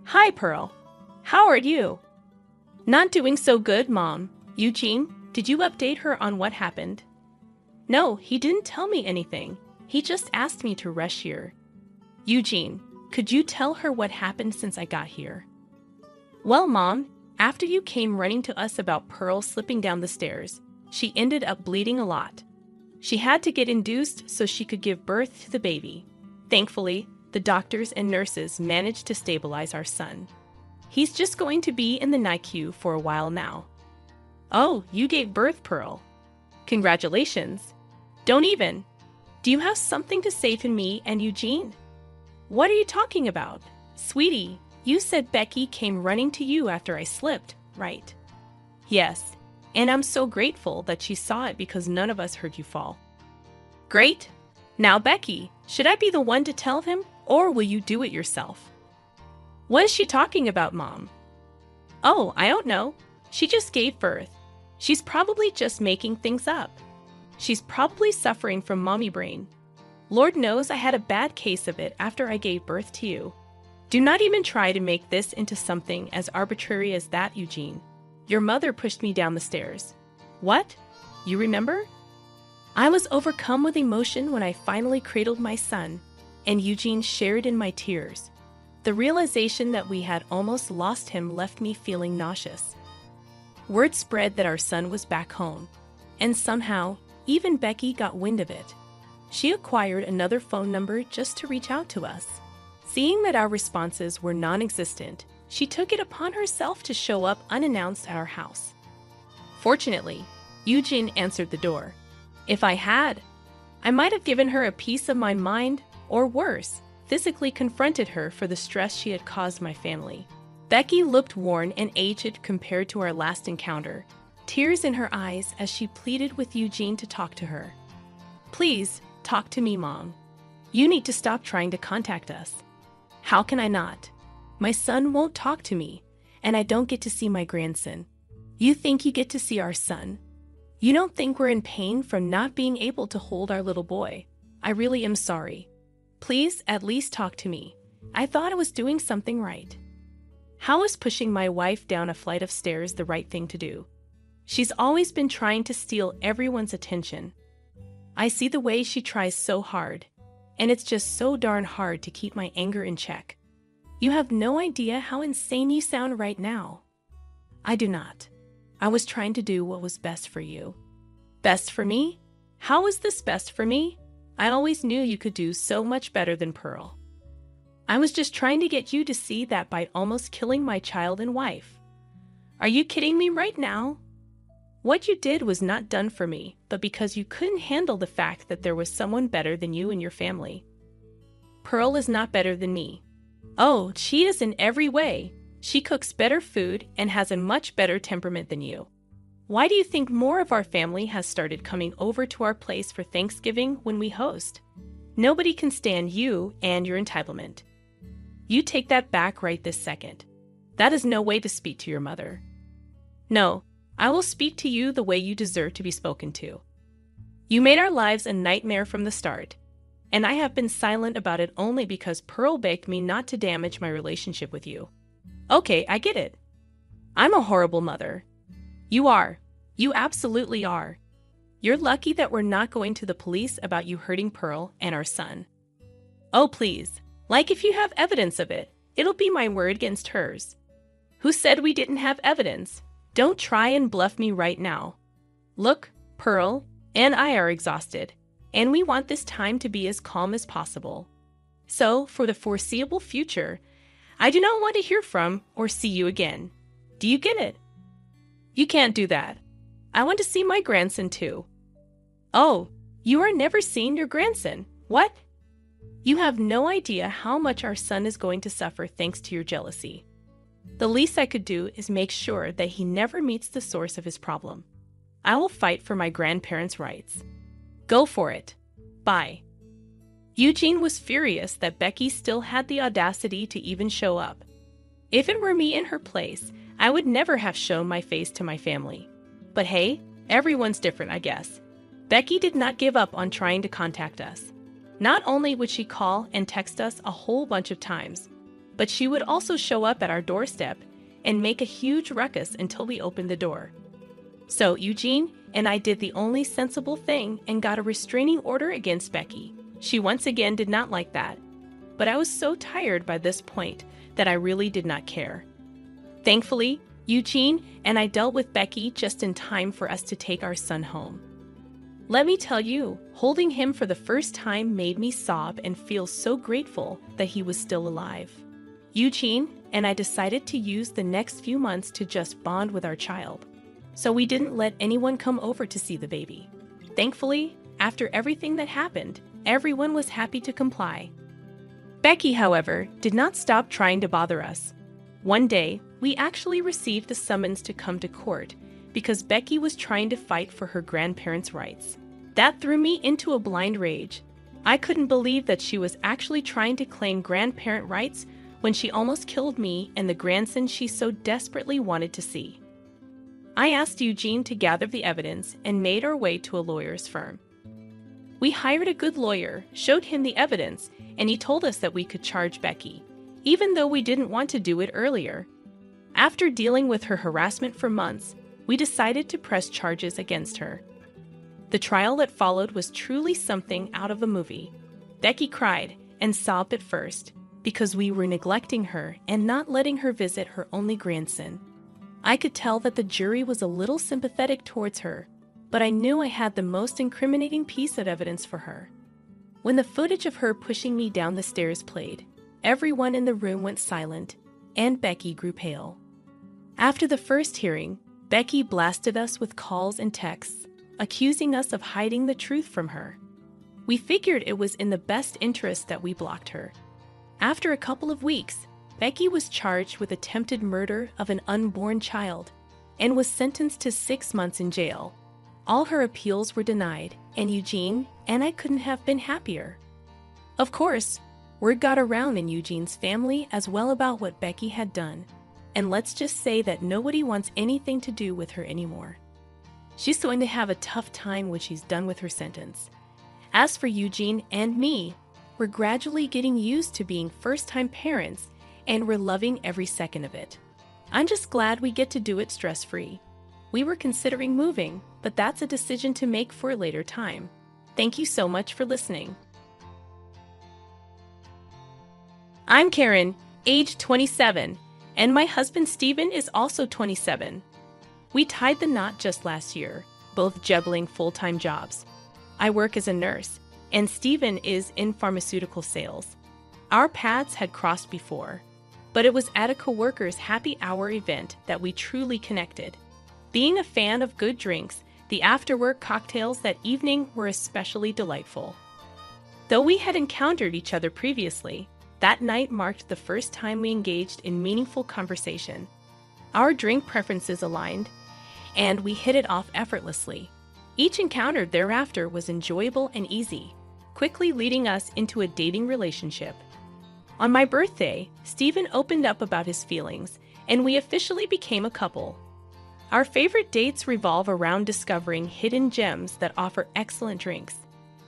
Speaker 2: Hi, Pearl. How are you? Not doing so good, Mom. Eugene, did you update her on what happened? No, he didn't tell me anything. He just asked me to rush here. Eugene, could you tell her what happened since I got here? Well, Mom, after you came running to us about Pearl slipping down the stairs, she ended up bleeding a lot. She had to get induced so she could give birth to the baby. Thankfully, the doctors and nurses managed to stabilize our son. He's just going to be in the NICU for a while now. Oh, you gave birth, Pearl. Congratulations. Don't even. Do you have something to say to me and Eugene? What are you talking about? Sweetie, you said Becky came running to you after I slipped, right? Yes, and I'm so grateful that she saw it because none of us heard you fall. Great. Now, Becky, should I be the one to tell him, or will you do it yourself? What is she talking about, Mom? Oh, I don't know. She just gave birth. She's probably just making things up. She's probably suffering from mommy brain. Lord knows I had a bad case of it after I gave birth to you. Do not even try to make this into something as arbitrary as that, Eugene. Your mother pushed me down the stairs. What? You remember? I was overcome with emotion when I finally cradled my son, and Eugene shared in my tears. The realization that we had almost lost him left me feeling nauseous. Word spread that our son was back home, and somehow, even Becky got wind of it. She acquired another phone number just to reach out to us. Seeing that our responses were non-existent, she took it upon herself to show up unannounced at our house. Fortunately, Eugene answered the door. If I had, I might have given her a piece of my mind, or worse, physically confronted her for the stress she had caused my family. Becky looked worn and aged compared to our last encounter, tears in her eyes as she pleaded with Eugene to talk to her. "Please, talk to me, Mom. You need to stop trying to contact us." "How can I not? My son won't talk to me, and I don't get to see my grandson. You think you get to see our son? You don't think we're in pain from not being able to hold our little boy? I really am sorry. Please, at least talk to me. I thought I was doing something right." How is pushing my wife down a flight of stairs the right thing to do? She's always been trying to steal everyone's attention. I see the way she tries so hard, and it's just so darn hard to keep my anger in check. You have no idea how insane you sound right now. I do not. I was trying to do what was best for you. Best for me? How is this best for me? I always knew you could do so much better than Pearl. I was just trying to get you to see that by almost killing my child and wife. Are you kidding me right now? What you did was not done for me, but because you couldn't handle the fact that there was someone better than you in your family. Pearl is not better than me. Oh, she is in every way. She cooks better food and has a much better temperament than you. Why do you think more of our family has started coming over to our place for Thanksgiving when we host? Nobody can stand you and your entitlement. You take that back right this second. That is no way to speak to your mother. No, I will speak to you the way you deserve to be spoken to. You made our lives a nightmare from the start, and I have been silent about it only because Pearl begged me not to damage my relationship with you. Okay, I get it. I'm a horrible mother. You are. You absolutely are. You're lucky that we're not going to the police about you hurting Pearl and our son. Oh, please. Like if you have evidence of it, it'll be my word against hers. Who said we didn't have evidence? Don't try and bluff me right now. Look, Pearl and I are exhausted, and we want this time to be as calm as possible. So, for the foreseeable future, I do not want to hear from or see you again. Do you get it? You can't do that. I want to see my grandson too. Oh, you are never seeing your grandson. What? You have no idea how much our son is going to suffer thanks to your jealousy. The least I could do is make sure that he never meets the source of his problem. I will fight for my grandparents' rights. Go for it. Bye. Eugene was furious that Becky still had the audacity to even show up. If it were me in her place, I would never have shown my face to my family. But hey, everyone's different, I guess. Becky did not give up on trying to contact us. Not only would she call and text us a whole bunch of times, but she would also show up at our doorstep and make a huge ruckus until we opened the door. So Eugene and I did the only sensible thing and got a restraining order against Becky. She once again did not like that, but I was so tired by this point that I really did not care. Thankfully, Eugene and I dealt with Becky just in time for us to take our son home. Let me tell you, holding him for the first time made me sob and feel so grateful that he was still alive. Eugene and I decided to use the next few months to just bond with our child, so we didn't let anyone come over to see the baby. Thankfully, after everything that happened, everyone was happy to comply. Becky, however, did not stop trying to bother us. One day, we actually received a summons to come to court because Becky was trying to fight for her grandparents' rights. That threw me into a blind rage. I couldn't believe that she was actually trying to claim grandparent rights when she almost killed me and the grandson she so desperately wanted to see. I asked Eugene to gather the evidence and made our way to a lawyer's firm. We hired a good lawyer, showed him the evidence, and he told us that we could charge Becky, even though we didn't want to do it earlier. After dealing with her harassment for months, we decided to press charges against her. The trial that followed was truly something out of a movie. Becky cried and sobbed at first because we were neglecting her and not letting her visit her only grandson. I could tell that the jury was a little sympathetic towards her, but I knew I had the most incriminating piece of evidence for her. When the footage of her pushing me down the stairs played, everyone in the room went silent, and Becky grew pale. After the first hearing, Becky blasted us with calls and texts, accusing us of hiding the truth from her. We figured it was in the best interest that we blocked her. After a couple of weeks, Becky was charged with attempted murder of an unborn child and was sentenced to 6 months in jail. All her appeals were denied, and Eugene and I couldn't have been happier. Of course, word got around in Eugene's family as well about what Becky had done, and let's just say that nobody wants anything to do with her anymore. She's going to have a tough time when she's done with her sentence. As for Eugene and me, we're gradually getting used to being first-time parents, and we're loving every second of it. I'm just glad we get to do it stress-free. We were considering moving, but that's a decision to make for a later time. Thank you so much for listening. I'm Karen, age 27, and my husband Stephen is also 27. We tied the knot just last year, both juggling full-time jobs. I work as a nurse, and Stephen is in pharmaceutical sales. Our paths had crossed before, but it was at a coworker's happy hour event that we truly connected. Being a fan of good drinks, the after-work cocktails that evening were especially delightful. Though we had encountered each other previously, that night marked the first time we engaged in meaningful conversation. Our drink preferences aligned, and we hit it off effortlessly. Each encounter thereafter was enjoyable and easy, quickly leading us into a dating relationship. On my birthday, Stephen opened up about his feelings, and we officially became a couple. Our favorite dates revolve around discovering hidden gems that offer excellent drinks.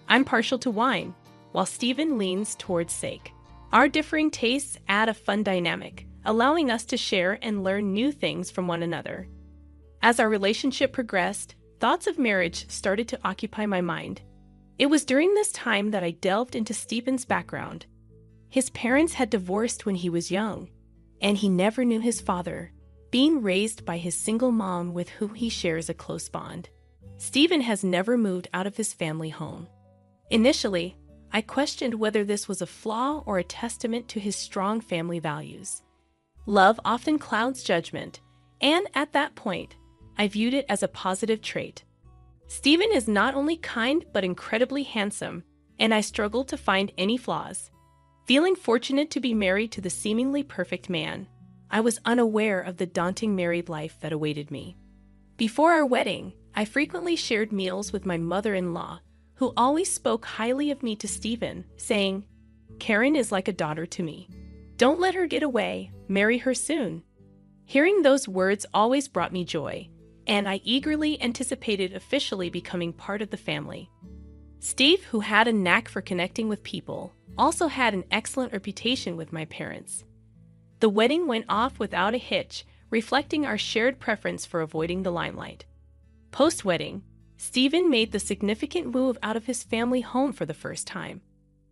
Speaker 2: I'm partial to wine, while Stephen leans towards steak. Our differing tastes add a fun dynamic, allowing us to share and learn new things from one another. As our relationship progressed, thoughts of marriage started to occupy my mind. It was during this time that I delved into Stephen's background. His parents had divorced when he was young, and he never knew his father, being raised by his single mom with whom he shares a close bond. Stephen has never moved out of his family home. Initially, I questioned whether this was a flaw or a testament to his strong family values. Love often clouds judgment, and at that point, I viewed it as a positive trait. Stephen is not only kind but incredibly handsome, and I struggled to find any flaws. Feeling fortunate to be married to the seemingly perfect man, I was unaware of the daunting married life that awaited me. Before our wedding, I frequently shared meals with my mother-in-law, who always spoke highly of me to Stephen, saying, "Karen is like a daughter to me. Don't let her get away, marry her soon." Hearing those words always brought me joy, and I eagerly anticipated officially becoming part of the family. Steve, who had a knack for connecting with people, also had an excellent reputation with my parents. The wedding went off without a hitch, reflecting our shared preference for avoiding the limelight. Post-wedding, Stephen made the significant move out of his family home for the first time.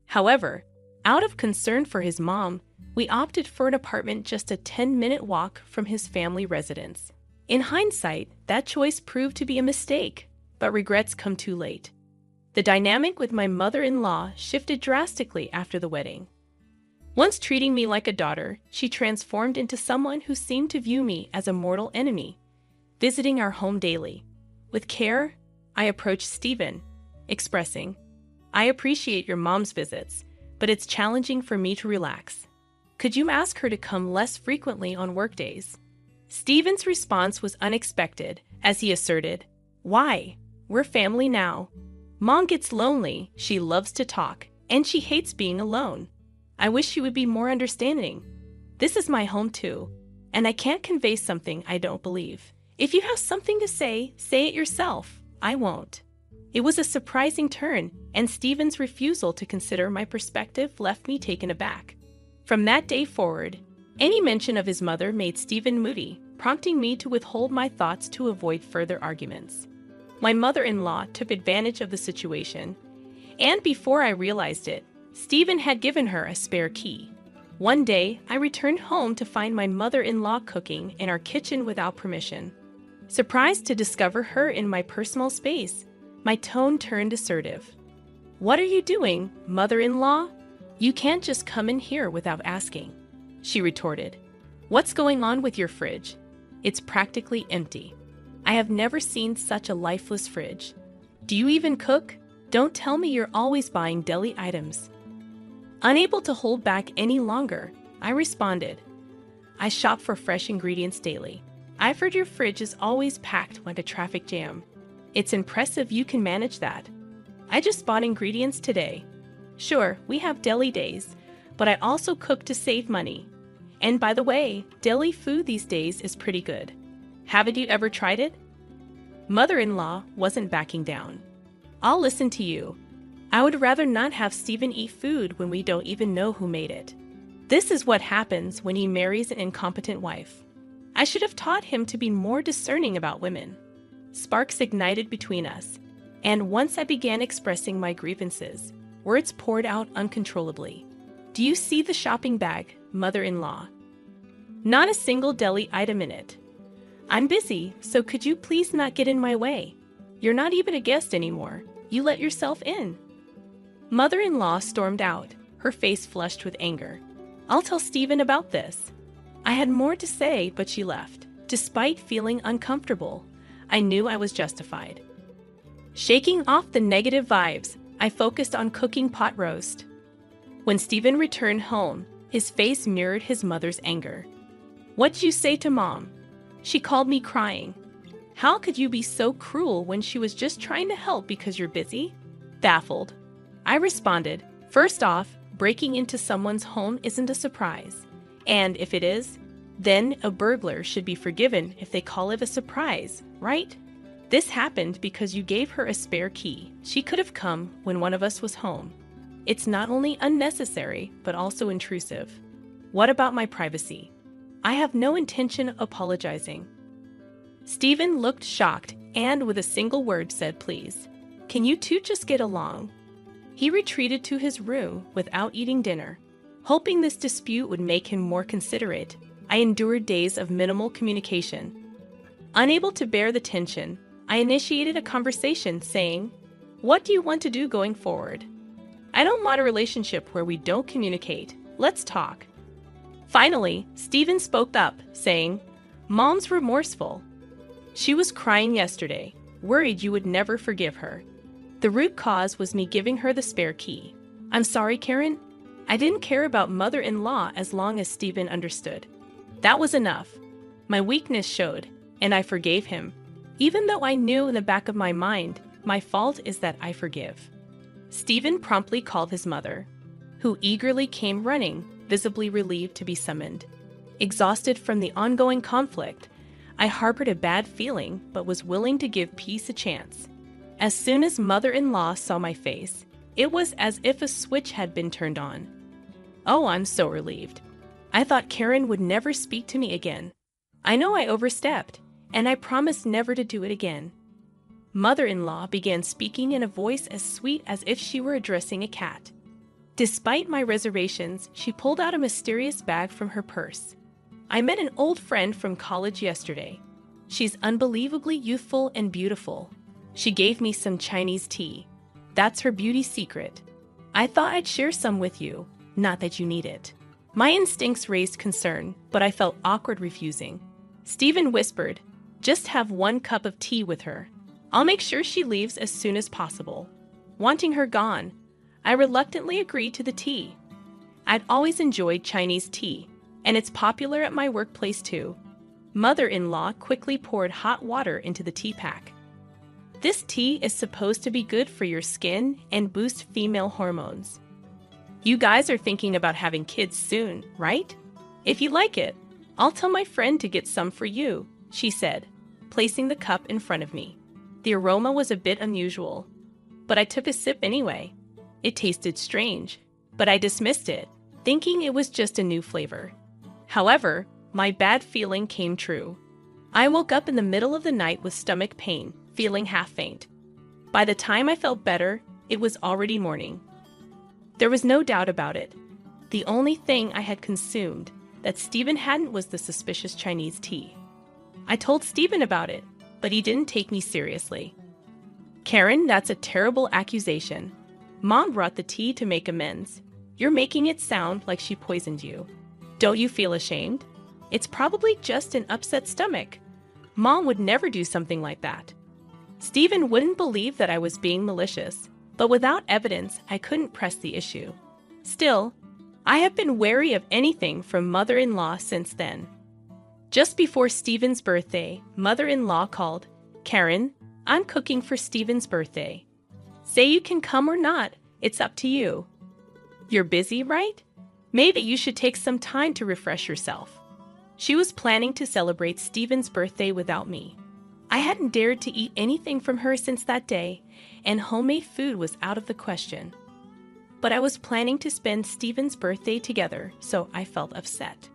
Speaker 2: However, out of concern for his mom, we opted for an apartment just a 10-minute walk from his family residence. In hindsight, that choice proved to be a mistake, but regrets come too late. The dynamic with my mother-in-law shifted drastically after the wedding. Once treating me like a daughter, she transformed into someone who seemed to view me as a mortal enemy, visiting our home daily. With care, I approached Stephen, expressing, "I appreciate your mom's visits, but it's challenging for me to relax. Could you ask her to come less frequently on workdays?" Stephen's response was unexpected as he asserted, "Why? We're family now. Mom gets lonely, she loves to talk, and she hates being alone. I wish she would be more understanding. This is my home too, and I can't convey something I don't believe. If you have something to say it yourself. I won't." It was a surprising turn, and Stephen's refusal to consider my perspective left me taken aback. From that day forward, any mention of his mother made Stephen moody, prompting me to withhold my thoughts to avoid further arguments. My mother-in-law took advantage of the situation, and before I realized it, Stephen had given her a spare key. One day, I returned home to find my mother-in-law cooking in our kitchen without permission. Surprised to discover her in my personal space, my tone turned assertive. "What are you doing, mother-in-law? You can't just come in here without asking," she retorted. "What's going on with your fridge? It's practically empty. I have never seen such a lifeless fridge. Do you even cook? Don't tell me you're always buying deli items." Unable to hold back any longer, I responded, I shop for fresh ingredients daily. I've heard your fridge is always packed like a traffic jam. It's impressive you can manage that. I just bought ingredients today. Sure, we have deli days, but I also cook to save money. And by the way, deli food these days is pretty good. Haven't you ever tried it? Mother-in-law wasn't backing down. I'll listen to you. I would rather not have Stephen eat food when we don't even know who made it. This is what happens when he marries an incompetent wife. I should have taught him to be more discerning about women. Sparks ignited between us, and once I began expressing my grievances, words poured out uncontrollably. Do you see the shopping bag, mother-in-law? Not a single deli item in it. I'm busy, so could you please not get in my way? You're not even a guest anymore. You let yourself in. Mother-in-law stormed out, her face flushed with anger. I'll tell Stephen about this. I had more to say, but she left. Despite feeling uncomfortable, I knew I was justified. Shaking off the negative vibes, I focused on cooking pot roast. When Stephen returned home, his face mirrored his mother's anger. What'd you say to Mom? She called me crying. How could you be so cruel when she was just trying to help because you're busy? Baffled, I responded, first off, breaking into someone's home isn't a surprise. And if it is, then a burglar should be forgiven if they call it a surprise, right? This happened because you gave her a spare key. She could have come when one of us was home. It's not only unnecessary, but also intrusive. What about my privacy? I have no intention of apologizing. Stephen looked shocked and with a single word said, please. Can you two just get along? He retreated to his room without eating dinner. Hoping this dispute would make him more considerate, I endured days of minimal communication. Unable to bear the tension, I initiated a conversation saying, what do you want to do going forward? I don't want a relationship where we don't communicate. Let's talk. Finally, Stephen spoke up, saying, Mom's remorseful. She was crying yesterday, worried you would never forgive her. The root cause was me giving her the spare key. I'm sorry, Karen. I didn't care about mother-in-law as long as Stephen understood. That was enough. My weakness showed, and I forgave him. Even though I knew in the back of my mind, my fault is that I forgive. Stephen promptly called his mother, who eagerly came running, visibly relieved to be summoned. Exhausted from the ongoing conflict, I harbored a bad feeling but was willing to give peace a chance. As soon as mother-in-law saw my face, it was as if a switch had been turned on. Oh, I'm so relieved. I thought Karen would never speak to me again. I know I overstepped, and I promised never to do it again. Mother-in-law began speaking in a voice as sweet as if she were addressing a cat. Despite my reservations, she pulled out a mysterious bag from her purse. I met an old friend from college yesterday. She's unbelievably youthful and beautiful. She gave me some Chinese tea. That's her beauty secret. I thought I'd share some with you, not that you need it. My instincts raised concern, but I felt awkward refusing. Stephen whispered, just have 1 cup of tea with her. I'll make sure she leaves as soon as possible. Wanting her gone, I reluctantly agreed to the tea. I'd always enjoyed Chinese tea, and it's popular at my workplace too. Mother-in-law quickly poured hot water into the tea pack. This tea is supposed to be good for your skin and boost female hormones. You guys are thinking about having kids soon, right? If you like it, I'll tell my friend to get some for you, she said, placing the cup in front of me. The aroma was a bit unusual, but I took a sip anyway. It tasted strange, but I dismissed it, thinking it was just a new flavor. However, my bad feeling came true. I woke up in the middle of the night with stomach pain, feeling half faint. By the time I felt better, it was already morning. There was no doubt about it. The only thing I had consumed that Stephen hadn't was the suspicious Chinese tea. I told Stephen about it, but he didn't take me seriously. Karen, that's a terrible accusation. Mom brought the tea to make amends. You're making it sound like she poisoned you. Don't you feel ashamed? It's probably just an upset stomach. Mom would never do something like that. Stephen wouldn't believe that I was being malicious, but without evidence, I couldn't press the issue. Still, I have been wary of anything from mother-in-law since then. Just before Stephen's birthday, mother-in-law called. "Karen, I'm cooking for Stephen's birthday. Say you can come or not, it's up to you. You're busy, right? Maybe you should take some time to refresh yourself." She was planning to celebrate Stephen's birthday without me. I hadn't dared to eat anything from her since that day, and homemade food was out of the question. But I was planning to spend Stephen's birthday together, so I felt upset.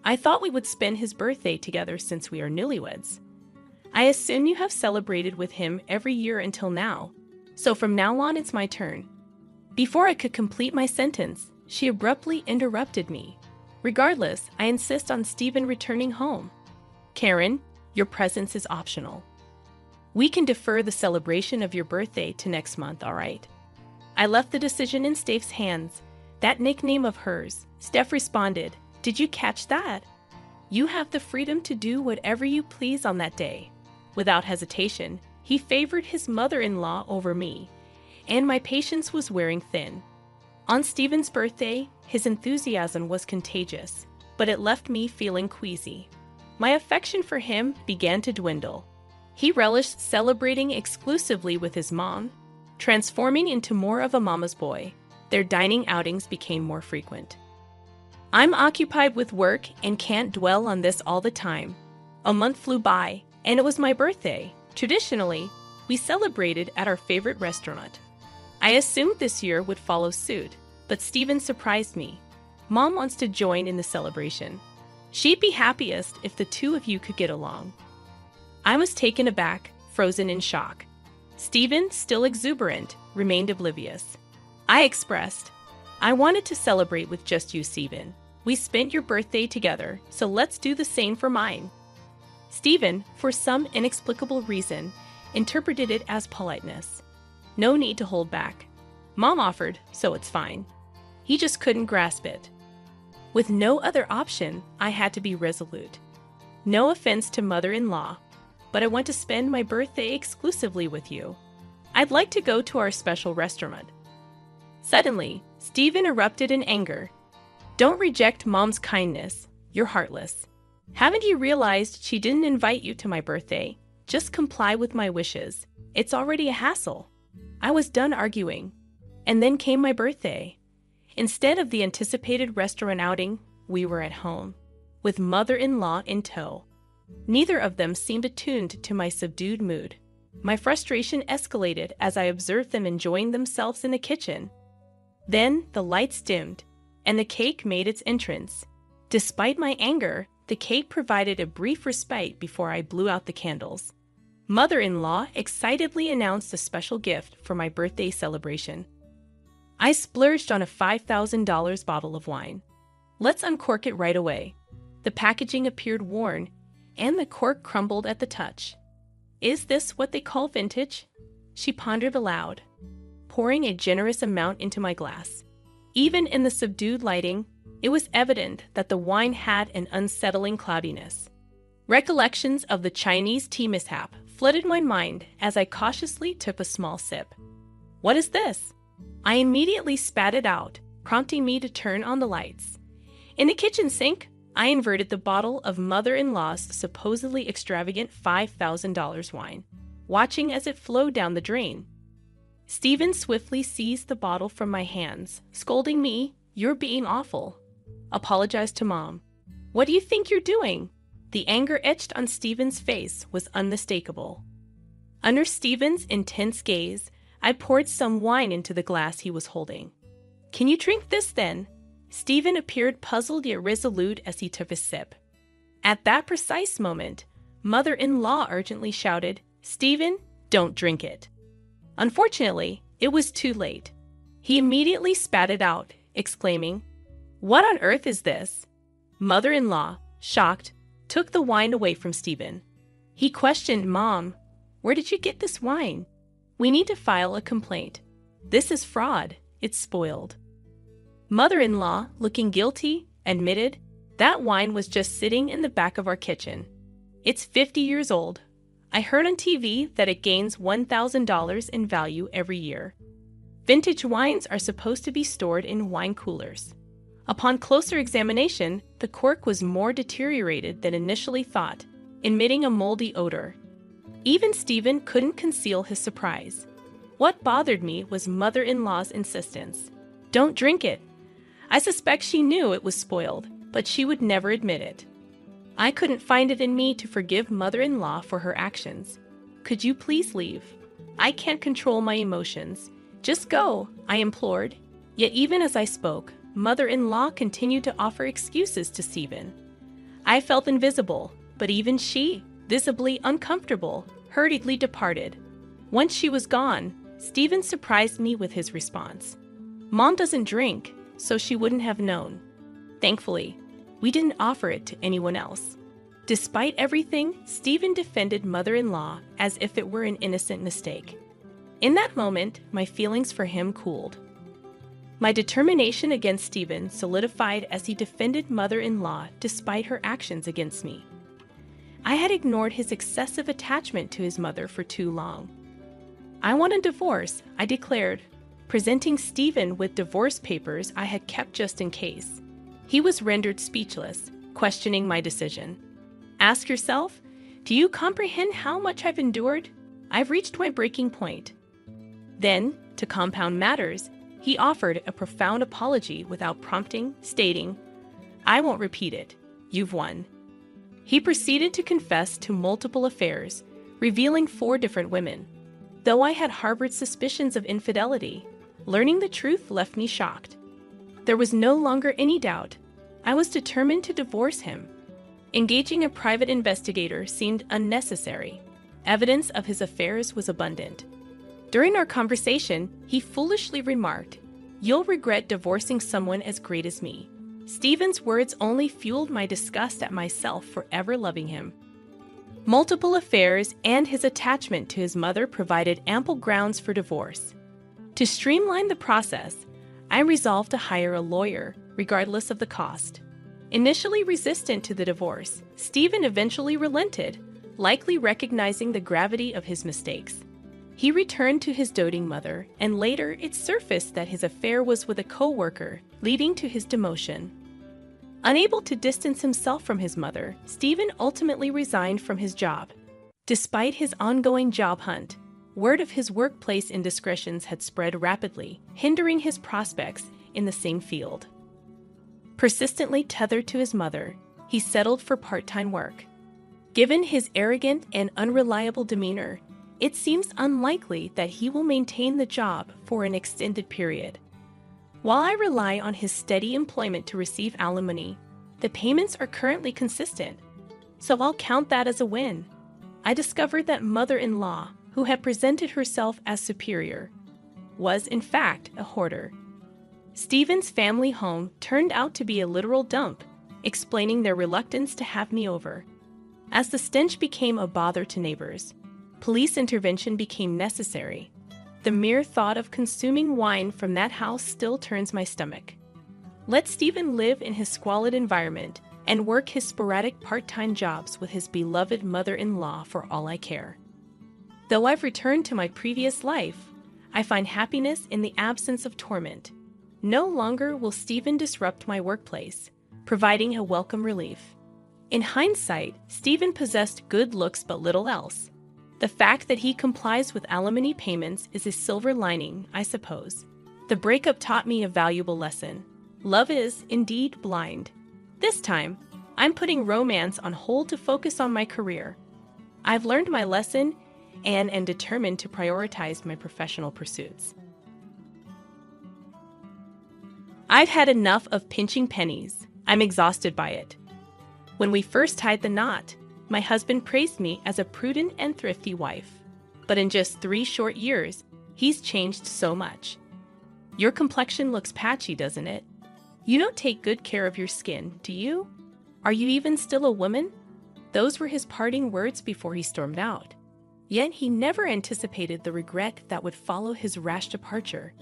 Speaker 2: I thought we would spend his birthday together since we are newlyweds. I assume you have celebrated with him every year until now, so from now on it's my turn. Before I could complete my sentence, she abruptly interrupted me. Regardless, I insist on Stephen returning home. "Karen, your presence is optional. We can defer the celebration of your birthday to next month, all right?" I left the decision in Steph's hands. That nickname of hers, Steph responded, "Did you catch that? You have the freedom to do whatever you please on that day." Without hesitation, he favored his mother-in-law over me, and my patience was wearing thin. On Stephen's birthday, his enthusiasm was contagious, but it left me feeling queasy. My affection for him began to dwindle. He relished celebrating exclusively with his mom, transforming into more of a mama's boy. Their dining outings became more frequent. I'm occupied with work and can't dwell on this all the time. A month flew by, and it was my birthday. Traditionally, we celebrated at our favorite restaurant. I assumed this year would follow suit, but Stephen surprised me. "Mom wants to join in the celebration. She'd be happiest if the two of you could get along." I was taken aback, frozen in shock. Stephen, still exuberant, remained oblivious. I expressed, "I wanted to celebrate with just you, Stephen. We spent your birthday together, so let's do the same for mine." Stephen, for some inexplicable reason, interpreted it as politeness. No need to hold back. Mom offered, so it's fine. He just couldn't grasp it. With no other option, I had to be resolute. "No offense to mother-in-law, but I want to spend my birthday exclusively with you. I'd like to go to our special restaurant." Suddenly, Stephen erupted in anger. "Don't reject Mom's kindness. You're heartless. Haven't you realized she didn't invite you to my birthday? Just comply with my wishes. It's already a hassle." I was done arguing. And then came my birthday. Instead of the anticipated restaurant outing, we were at home, with mother-in-law in tow. Neither of them seemed attuned to my subdued mood. My frustration escalated as I observed them enjoying themselves in the kitchen. Then the lights dimmed, and the cake made its entrance. Despite my anger, the cake provided a brief respite before I blew out the candles. Mother-in-law excitedly announced a special gift for my birthday celebration. I splurged on a $5,000 bottle of wine. "Let's uncork it right away." The packaging appeared worn, and the cork crumbled at the touch. "Is this what they call vintage?" She pondered aloud, pouring a generous amount into my glass. Even in the subdued lighting, it was evident that the wine had an unsettling cloudiness. Recollections of the Chinese tea mishap flooded my mind as I cautiously took a small sip. "What is this?" I immediately spat it out, prompting me to turn on the lights. In the kitchen sink, I inverted the bottle of mother-in-law's supposedly extravagant $5,000 wine, watching as it flowed down the drain. Stephen swiftly seized the bottle from my hands, scolding me, "You're being awful." Apologized to Mom. "What do you think you're doing?" The anger etched on Stephen's face was unmistakable. Under Stephen's intense gaze, I poured some wine into the glass he was holding. "Can you drink this then?" Stephen appeared puzzled yet resolute as he took a sip. At that precise moment, mother-in-law urgently shouted, "Stephen, don't drink it." Unfortunately, it was too late. He immediately spat it out, exclaiming, "What on earth is this?" Mother-in-law, shocked, took the wine away from Stephen. He questioned Mom, "Where did you get this wine? We need to file a complaint. This is fraud. It's spoiled." Mother-in-law, looking guilty, admitted, "That wine was just sitting in the back of our kitchen. It's 50 years old. I heard on TV that it gains $1,000 in value every year. Vintage wines are supposed to be stored in wine coolers. Upon closer examination, the cork was more deteriorated than initially thought, emitting a moldy odor. Even Stephen couldn't conceal his surprise. What bothered me was mother-in-law's insistence. "Don't drink it." I suspect she knew it was spoiled, but she would never admit it. I couldn't find it in me to forgive mother-in-law for her actions. "Could you please leave? I can't control my emotions. Just go," I implored. Yet even as I spoke, mother-in-law continued to offer excuses to Stephen. I felt invisible, but even she, visibly uncomfortable, hurriedly departed. Once she was gone, Stephen surprised me with his response. "Mom doesn't drink, so she wouldn't have known." Thankfully, we didn't offer it to anyone else. Despite everything, Stephen defended mother-in-law as if it were an innocent mistake. In that moment, my feelings for him cooled. My determination against Stephen solidified as he defended mother-in-law despite her actions against me. I had ignored his excessive attachment to his mother for too long. "I want a divorce," I declared, presenting Stephen with divorce papers I had kept just in case. He was rendered speechless, questioning my decision. "Ask yourself, do you comprehend how much I've endured? I've reached my breaking point." Then, to compound matters, he offered a profound apology without prompting, stating, "I won't repeat it. You've won." He proceeded to confess to multiple affairs, revealing 4 different women. Though I had harbored suspicions of infidelity, learning the truth left me shocked. There was no longer any doubt. I was determined to divorce him. Engaging a private investigator seemed unnecessary. Evidence of his affairs was abundant. During our conversation, he foolishly remarked, "You'll regret divorcing someone as great as me." Stephen's words only fueled my disgust at myself for ever loving him. Multiple affairs and his attachment to his mother provided ample grounds for divorce. To streamline the process, I resolved to hire a lawyer, regardless of the cost. Initially resistant to the divorce, Stephen eventually relented, likely recognizing the gravity of his mistakes. He returned to his doting mother, and later it surfaced that his affair was with a co-worker, leading to his demotion. Unable to distance himself from his mother, Stephen ultimately resigned from his job. Despite his ongoing job hunt, word of his workplace indiscretions had spread rapidly, hindering his prospects in the same field. Persistently tethered to his mother, he settled for part-time work. Given his arrogant and unreliable demeanor, it seems unlikely that he will maintain the job for an extended period. While I rely on his steady employment to receive alimony, the payments are currently consistent, so I'll count that as a win. I discovered that mother-in-law, who had presented herself as superior, was in fact a hoarder. Stephen's family home turned out to be a literal dump, explaining their reluctance to have me over. As the stench became a bother to neighbors, police intervention became necessary. The mere thought of consuming wine from that house still turns my stomach. Let Stephen live in his squalid environment and work his sporadic part-time jobs with his beloved mother-in-law for all I care. Though I've returned to my previous life, I find happiness in the absence of torment. No longer will Stephen disrupt my workplace, providing a welcome relief. In hindsight, Stephen possessed good looks but little else. The fact that he complies with alimony payments is a silver lining, I suppose. The breakup taught me a valuable lesson. Love is, indeed, blind. This time, I'm putting romance on hold to focus on my career. I've learned my lesson and am determined to prioritize my professional pursuits. I've had enough of pinching pennies. I'm exhausted by it. When we first tied the knot, my husband praised me as a prudent and thrifty wife. But in just 3 short years, he's changed so much. Your complexion looks patchy, doesn't it? You don't take good care of your skin, do you? Are you even still a woman? Those were his parting words before he stormed out. Yet he never anticipated the regret that would follow his rash departure.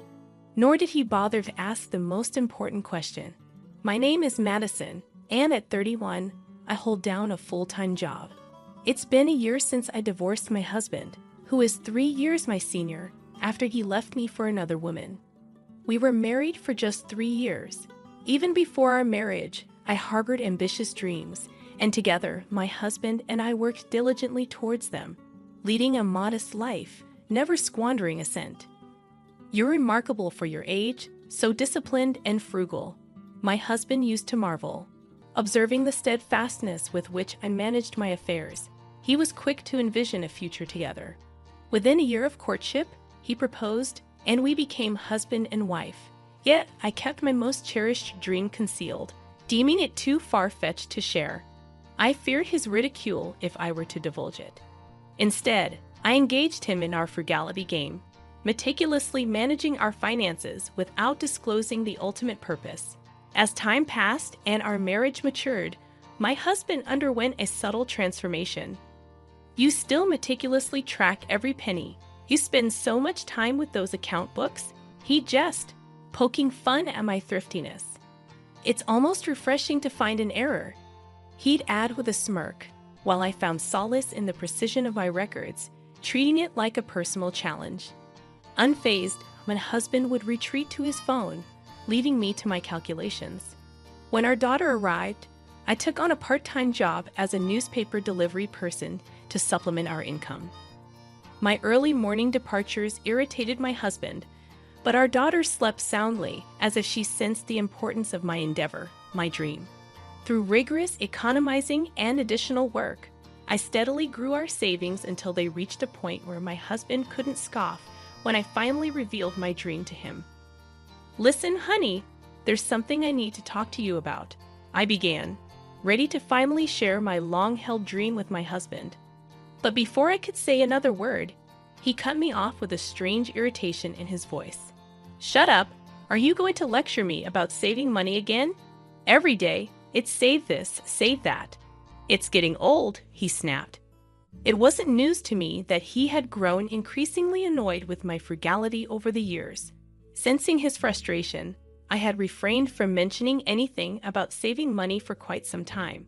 Speaker 2: Nor did he bother to ask the most important question. My name is Madison, and at 31, I hold down a full-time job. It's been a year since I divorced my husband, who is 3 years my senior, after he left me for another woman. We were married for just 3 years, Even before our marriage, I harbored ambitious dreams, and together, my husband and I worked diligently towards them, leading a modest life, never squandering a cent. You're remarkable for your age, so disciplined and frugal. My husband used to marvel, observing the steadfastness with which I managed my affairs. He was quick to envision a future together. Within a year of courtship, he proposed, and we became husband and wife. Yet, I kept my most cherished dream concealed, deeming it too far-fetched to share. I feared his ridicule if I were to divulge it. Instead, I engaged him in our frugality game, meticulously managing our finances without disclosing the ultimate purpose. As time passed and our marriage matured, my husband underwent a subtle transformation. You still meticulously track every penny. You spend so much time with those account books. He jest, poking fun at my thriftiness. It's almost refreshing to find an error. He'd add with a smirk, while I found solace in the precision of my records, treating it like a personal challenge. Unfazed, my husband would retreat to his phone, leaving me to my calculations. When our daughter arrived, I took on a part-time job as a newspaper delivery person to supplement our income. My early morning departures irritated my husband, but our daughter slept soundly, as if she sensed the importance of my endeavor, my dream. Through rigorous economizing and additional work, I steadily grew our savings until they reached a point where my husband couldn't scoff when I finally revealed my dream to him. "Listen, honey, there's something I need to talk to you about," I began, ready to finally share my long-held dream with my husband. But before I could say another word, he cut me off with a strange irritation in his voice. "Shut up! Are you going to lecture me about saving money again? Every day, it's save this, save that. It's getting old," he snapped. It wasn't news to me that he had grown increasingly annoyed with my frugality over the years. Sensing his frustration, I had refrained from mentioning anything about saving money for quite some time.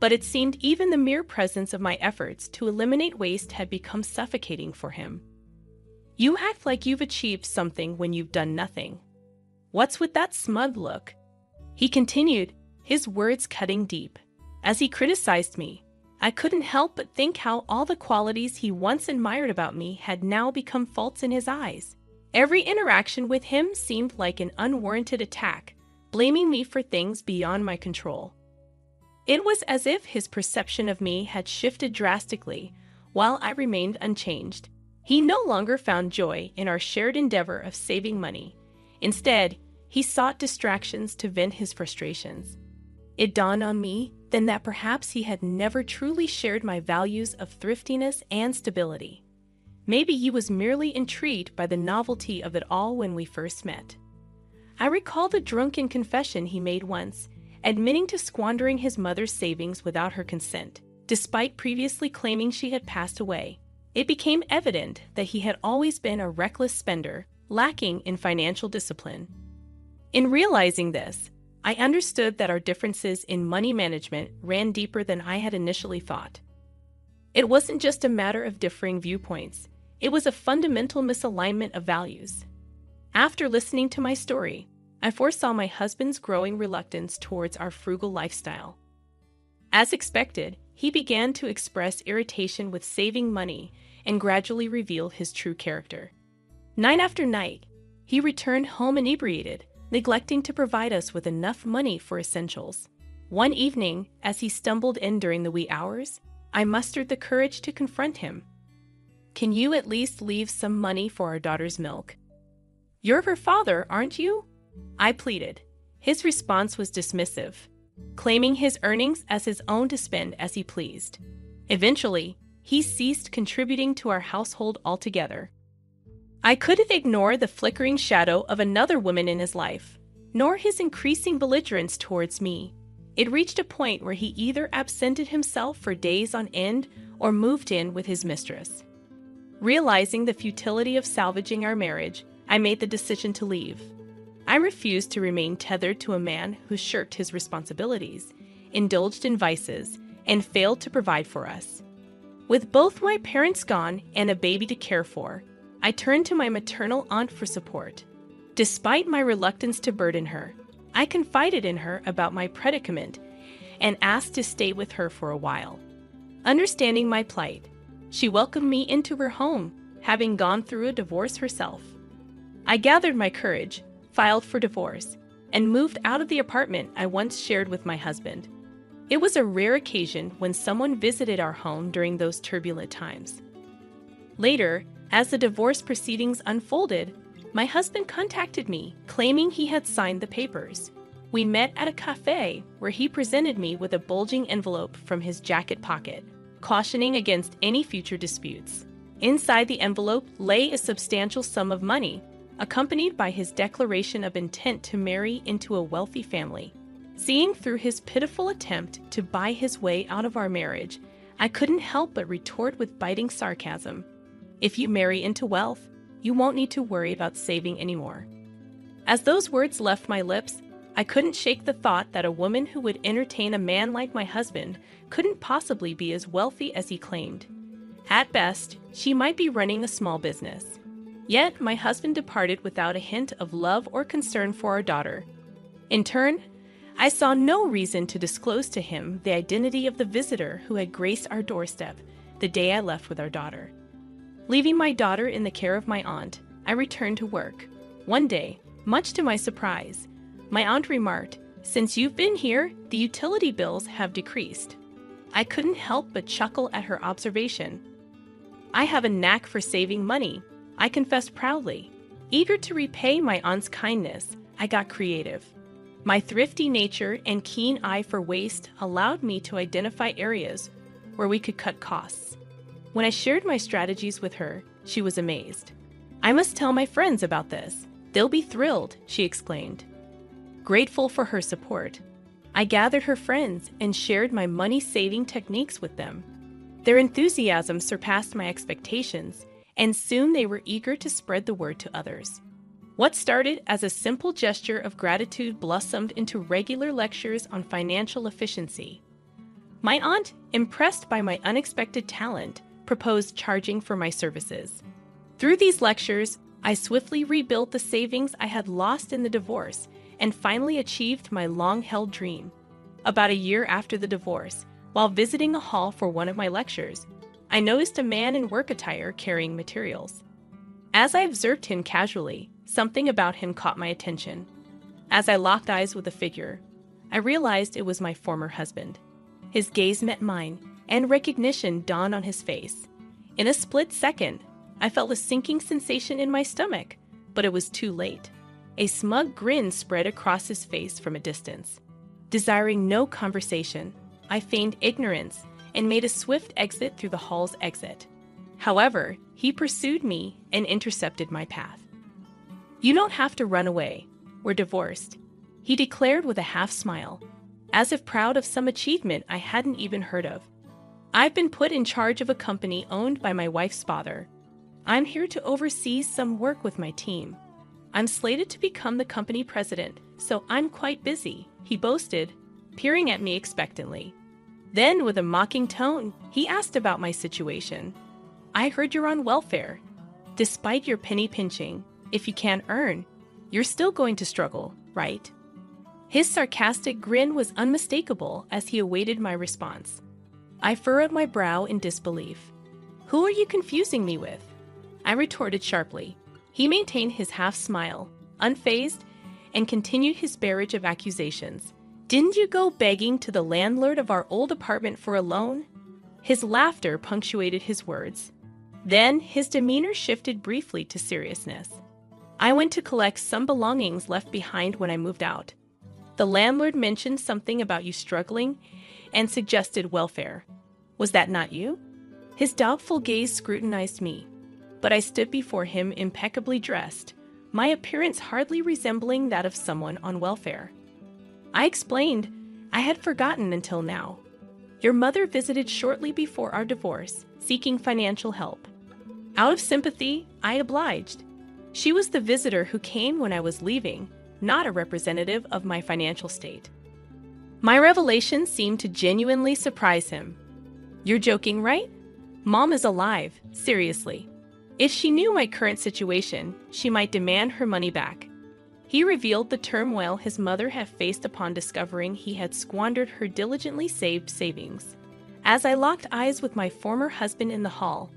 Speaker 2: But it seemed even the mere presence of my efforts to eliminate waste had become suffocating for him. "You act like you've achieved something when you've done nothing. What's with that smug look?" he continued, his words cutting deep. As he criticized me, I couldn't help but think how all the qualities he once admired about me had now become faults in his eyes. Every interaction with him seemed like an unwarranted attack, blaming me for things beyond my control. It was as if his perception of me had shifted drastically, while I remained unchanged. He no longer found joy in our shared endeavor of saving money. Instead, he sought distractions to vent his frustrations. It dawned on me then that perhaps he had never truly shared my values of thriftiness and stability. Maybe he was merely intrigued by the novelty of it all when we first met. I recall the drunken confession he made once, admitting to squandering his mother's savings without her consent, despite previously claiming she had passed away. It became evident that he had always been a reckless spender, lacking in financial discipline. In realizing this, I understood that our differences in money management ran deeper than I had initially thought. It wasn't just a matter of differing viewpoints, it was a fundamental misalignment of values. After listening to my story, I foresaw my husband's growing reluctance towards our frugal lifestyle. As expected, he began to express irritation with saving money and gradually revealed his true character. Night after night, he returned home inebriated, neglecting to provide us with enough money for essentials. One evening, as he stumbled in during the wee hours, I mustered the courage to confront him. "Can you at least leave some money for our daughter's milk? You're her father, aren't you?" I pleaded. His response was dismissive, claiming his earnings as his own to spend as he pleased. Eventually, he ceased contributing to our household altogether. I couldn't ignore the flickering shadow of another woman in his life, nor his increasing belligerence towards me. It reached a point where he either absented himself for days on end or moved in with his mistress. Realizing the futility of salvaging our marriage, I made the decision to leave. I refused to remain tethered to a man who shirked his responsibilities, indulged in vices, and failed to provide for us. With both my parents gone and a baby to care for, I turned to my maternal aunt for support. Despite my reluctance to burden her, I confided in her about my predicament and asked to stay with her for a while. Understanding my plight, she welcomed me into her home, having gone through a divorce herself. I gathered my courage, filed for divorce, and moved out of the apartment I once shared with my husband. It was a rare occasion when someone visited our home during those turbulent times. Later, as the divorce proceedings unfolded, my husband contacted me, claiming he had signed the papers. We met at a cafe where he presented me with a bulging envelope from his jacket pocket, cautioning against any future disputes. Inside the envelope lay a substantial sum of money, accompanied by his declaration of intent to marry into a wealthy family. Seeing through his pitiful attempt to buy his way out of our marriage, I couldn't help but retort with biting sarcasm. If you marry into wealth, you won't need to worry about saving anymore. As those words left my lips, I couldn't shake the thought that a woman who would entertain a man like my husband couldn't possibly be as wealthy as he claimed. At best, she might be running a small business. Yet, my husband departed without a hint of love or concern for our daughter. In turn, I saw no reason to disclose to him the identity of the visitor who had graced our doorstep the day I left with our daughter. Leaving my daughter in the care of my aunt, I returned to work. One day, much to my surprise, my aunt remarked, "Since you've been here, the utility bills have decreased." I couldn't help but chuckle at her observation. I have a knack for saving money, I confessed proudly. Eager to repay my aunt's kindness, I got creative. My thrifty nature and keen eye for waste allowed me to identify areas where we could cut costs. When I shared my strategies with her, she was amazed. "I must tell my friends about this. They'll be thrilled," she exclaimed. Grateful for her support, I gathered her friends and shared my money-saving techniques with them. Their enthusiasm surpassed my expectations, and soon they were eager to spread the word to others. What started as a simple gesture of gratitude blossomed into regular lectures on financial efficiency. My aunt, impressed by my unexpected talent, proposed charging for my services. Through these lectures, I swiftly rebuilt the savings I had lost in the divorce and finally achieved my long-held dream. About a year after the divorce, while visiting a hall for one of my lectures, I noticed a man in work attire carrying materials. As I observed him casually, something about him caught my attention. As I locked eyes with the figure, I realized it was my former husband. His gaze met mine, and recognition dawned on his face. In a split second, I felt a sinking sensation in my stomach, but it was too late. A smug grin spread across his face from a distance. Desiring no conversation, I feigned ignorance and made a swift exit through the hall's exit. However, he pursued me and intercepted my path. "You don't have to run away. We're divorced," he declared with a half smile, as if proud of some achievement I hadn't even heard of. "I've been put in charge of a company owned by my wife's father. I'm here to oversee some work with my team. I'm slated to become the company president, so I'm quite busy," he boasted, peering at me expectantly. Then, with a mocking tone, he asked about my situation. "I heard you're on welfare. Despite your penny pinching, if you can't earn, you're still going to struggle, right?" His sarcastic grin was unmistakable as he awaited my response. I furrowed my brow in disbelief. "Who are you confusing me with?" I retorted sharply. He maintained his half-smile, unfazed, and continued his barrage of accusations. "Didn't you go begging to the landlord of our old apartment for a loan?" His laughter punctuated his words. Then his demeanor shifted briefly to seriousness. "I went to collect some belongings left behind when I moved out. The landlord mentioned something about you struggling and suggested welfare. Was that not you?" His doubtful gaze scrutinized me, but I stood before him impeccably dressed, my appearance hardly resembling that of someone on welfare. I explained I had forgotten until now. "Your mother visited shortly before our divorce, seeking financial help. Out of sympathy, I obliged. She was the visitor who came when I was leaving, not a representative of my financial state." My revelation seemed to genuinely surprise him. "You're joking, right? Mom is alive, seriously. If she knew my current situation, she might demand her money back." He revealed the turmoil his mother had faced upon discovering he had squandered her diligently saved savings. As I locked eyes with my former husband in the hall,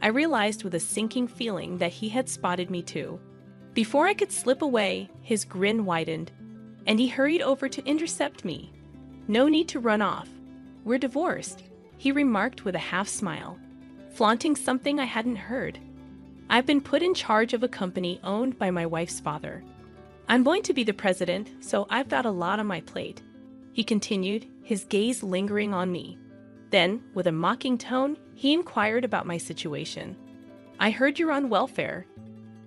Speaker 2: I realized with a sinking feeling that he had spotted me too. Before I could slip away, his grin widened, and he hurried over to intercept me. "No need to run off. We're divorced," he remarked with a half-smile, flaunting something I hadn't heard. "I've been put in charge of a company owned by my wife's father. I'm going to be the president, so I've got a lot on my plate," he continued, his gaze lingering on me. Then, with a mocking tone, he inquired about my situation. "I heard you're on welfare.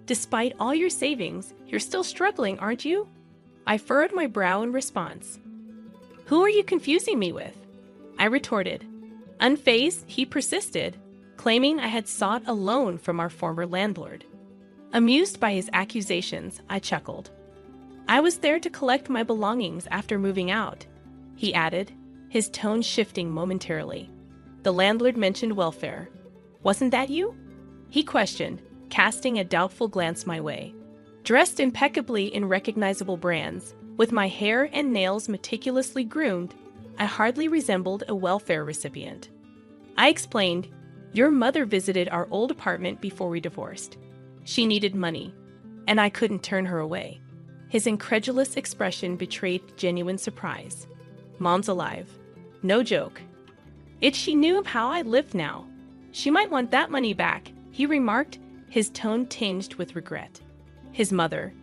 Speaker 2: Despite all your savings, you're still struggling, aren't you?" I furrowed my brow in response. "Who are you confusing me with?" I retorted. Unfazed, he persisted, claiming I had sought a loan from our former landlord. Amused by his accusations, I chuckled. "I was there to collect my belongings after moving out," he added, his tone shifting momentarily. "The landlord mentioned welfare. Wasn't that you?" he questioned, casting a doubtful glance my way. Dressed impeccably in recognizable brands, with my hair and nails meticulously groomed, I hardly resembled a welfare recipient. I explained, "Your mother visited our old apartment before we divorced. She needed money, and I couldn't turn her away." His incredulous expression betrayed genuine surprise. "Mom's alive. No joke. It's she knew of how I lived now. She might want that money back," he remarked, his tone tinged with regret. His mother,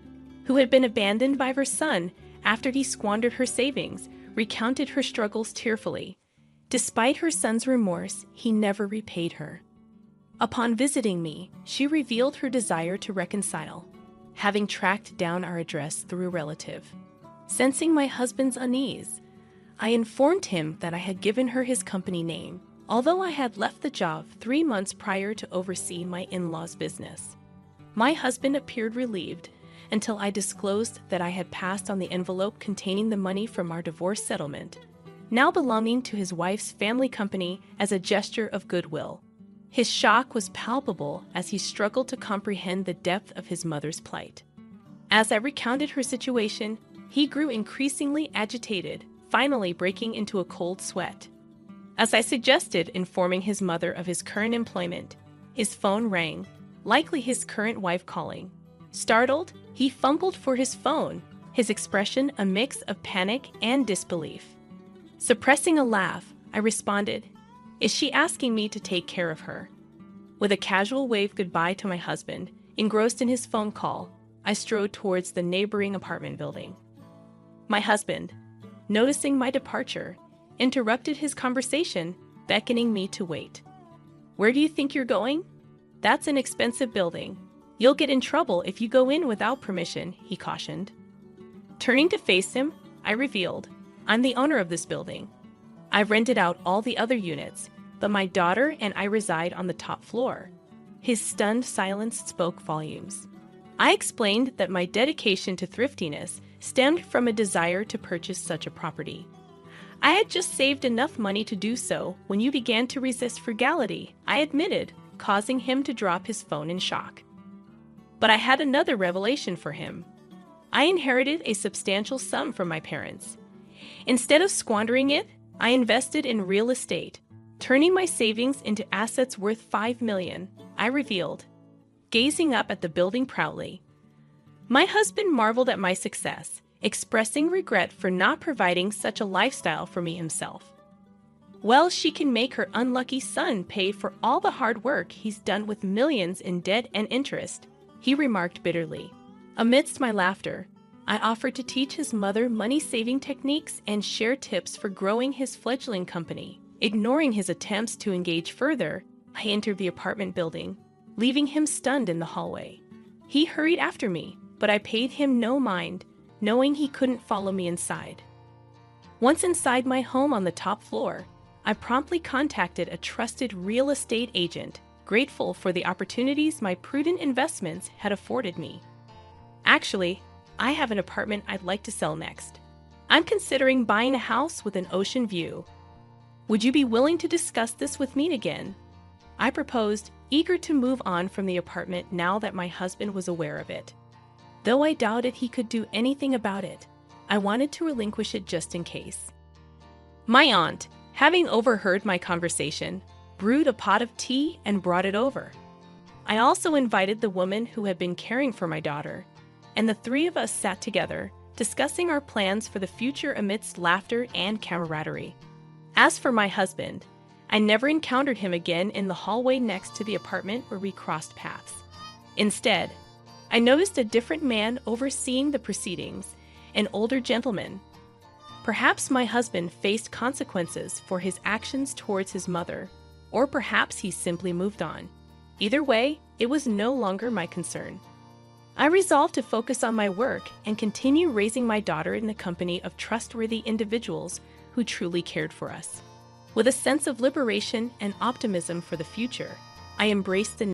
Speaker 2: who had been abandoned by her son after he squandered her savings, recounted her struggles tearfully. Despite her son's remorse, he never repaid her. Upon visiting me, she revealed her desire to reconcile, having tracked down our address through a relative. Sensing my husband's unease, I informed him that I had given her his company name, although I had left the job 3 months prior to oversee my in-laws' business. My husband appeared relieved until I disclosed that I had passed on the envelope containing the money from our divorce settlement, now belonging to his wife's family company, as a gesture of goodwill. His shock was palpable as he struggled to comprehend the depth of his mother's plight. As I recounted her situation, he grew increasingly agitated, finally breaking into a cold sweat. As I suggested informing his mother of his current employment, his phone rang, likely his current wife calling. Startled, he fumbled for his phone, his expression a mix of panic and disbelief. Suppressing a laugh, I responded, "Is she asking me to take care of her?" With a casual wave goodbye to my husband, engrossed in his phone call, I strode towards the neighboring apartment building. My husband, noticing my departure, interrupted his conversation, beckoning me to wait. "Where do you think you're going? That's an expensive building. You'll get in trouble if you go in without permission," he cautioned. Turning to face him, I revealed, "I'm the owner of this building. I've rented out all the other units, but my daughter and I reside on the top floor." His stunned silence spoke volumes. I explained that my dedication to thriftiness stemmed from a desire to purchase such a property. "I had just saved enough money to do so when you began to resist frugality," I admitted, causing him to drop his phone in shock. But I had another revelation for him. I inherited a substantial sum from my parents. Instead of squandering it, I invested in real estate, turning my savings into assets worth $5 million, I revealed, gazing up at the building proudly. My husband marveled at my success, expressing regret for not providing such a lifestyle for me himself. "Well, she can make her unlucky son pay for all the hard work he's done with millions in debt and interest," he remarked bitterly. Amidst my laughter, I offered to teach his mother money-saving techniques and share tips for growing his fledgling company. Ignoring his attempts to engage further, I entered the apartment building, leaving him stunned in the hallway. He hurried after me, but I paid him no mind, knowing he couldn't follow me inside. Once inside my home on the top floor, I promptly contacted a trusted real estate agent, grateful for the opportunities my prudent investments had afforded me. "Actually, I have an apartment I'd like to sell next. I'm considering buying a house with an ocean view. Would you be willing to discuss this with me again?" I proposed, eager to move on from the apartment now that my husband was aware of it. Though I doubted he could do anything about it, I wanted to relinquish it just in case. My aunt, having overheard my conversation, brewed a pot of tea and brought it over. I also invited the woman who had been caring for my daughter, and the three of us sat together, discussing our plans for the future amidst laughter and camaraderie. As for my husband, I never encountered him again in the hallway next to the apartment where we crossed paths. Instead, I noticed a different man overseeing the proceedings, an older gentleman. Perhaps my husband faced consequences for his actions towards his mother, or perhaps he simply moved on. Either way, it was no longer my concern. I resolved to focus on my work and continue raising my daughter in the company of trustworthy individuals who truly cared for us. With a sense of liberation and optimism for the future, I embraced the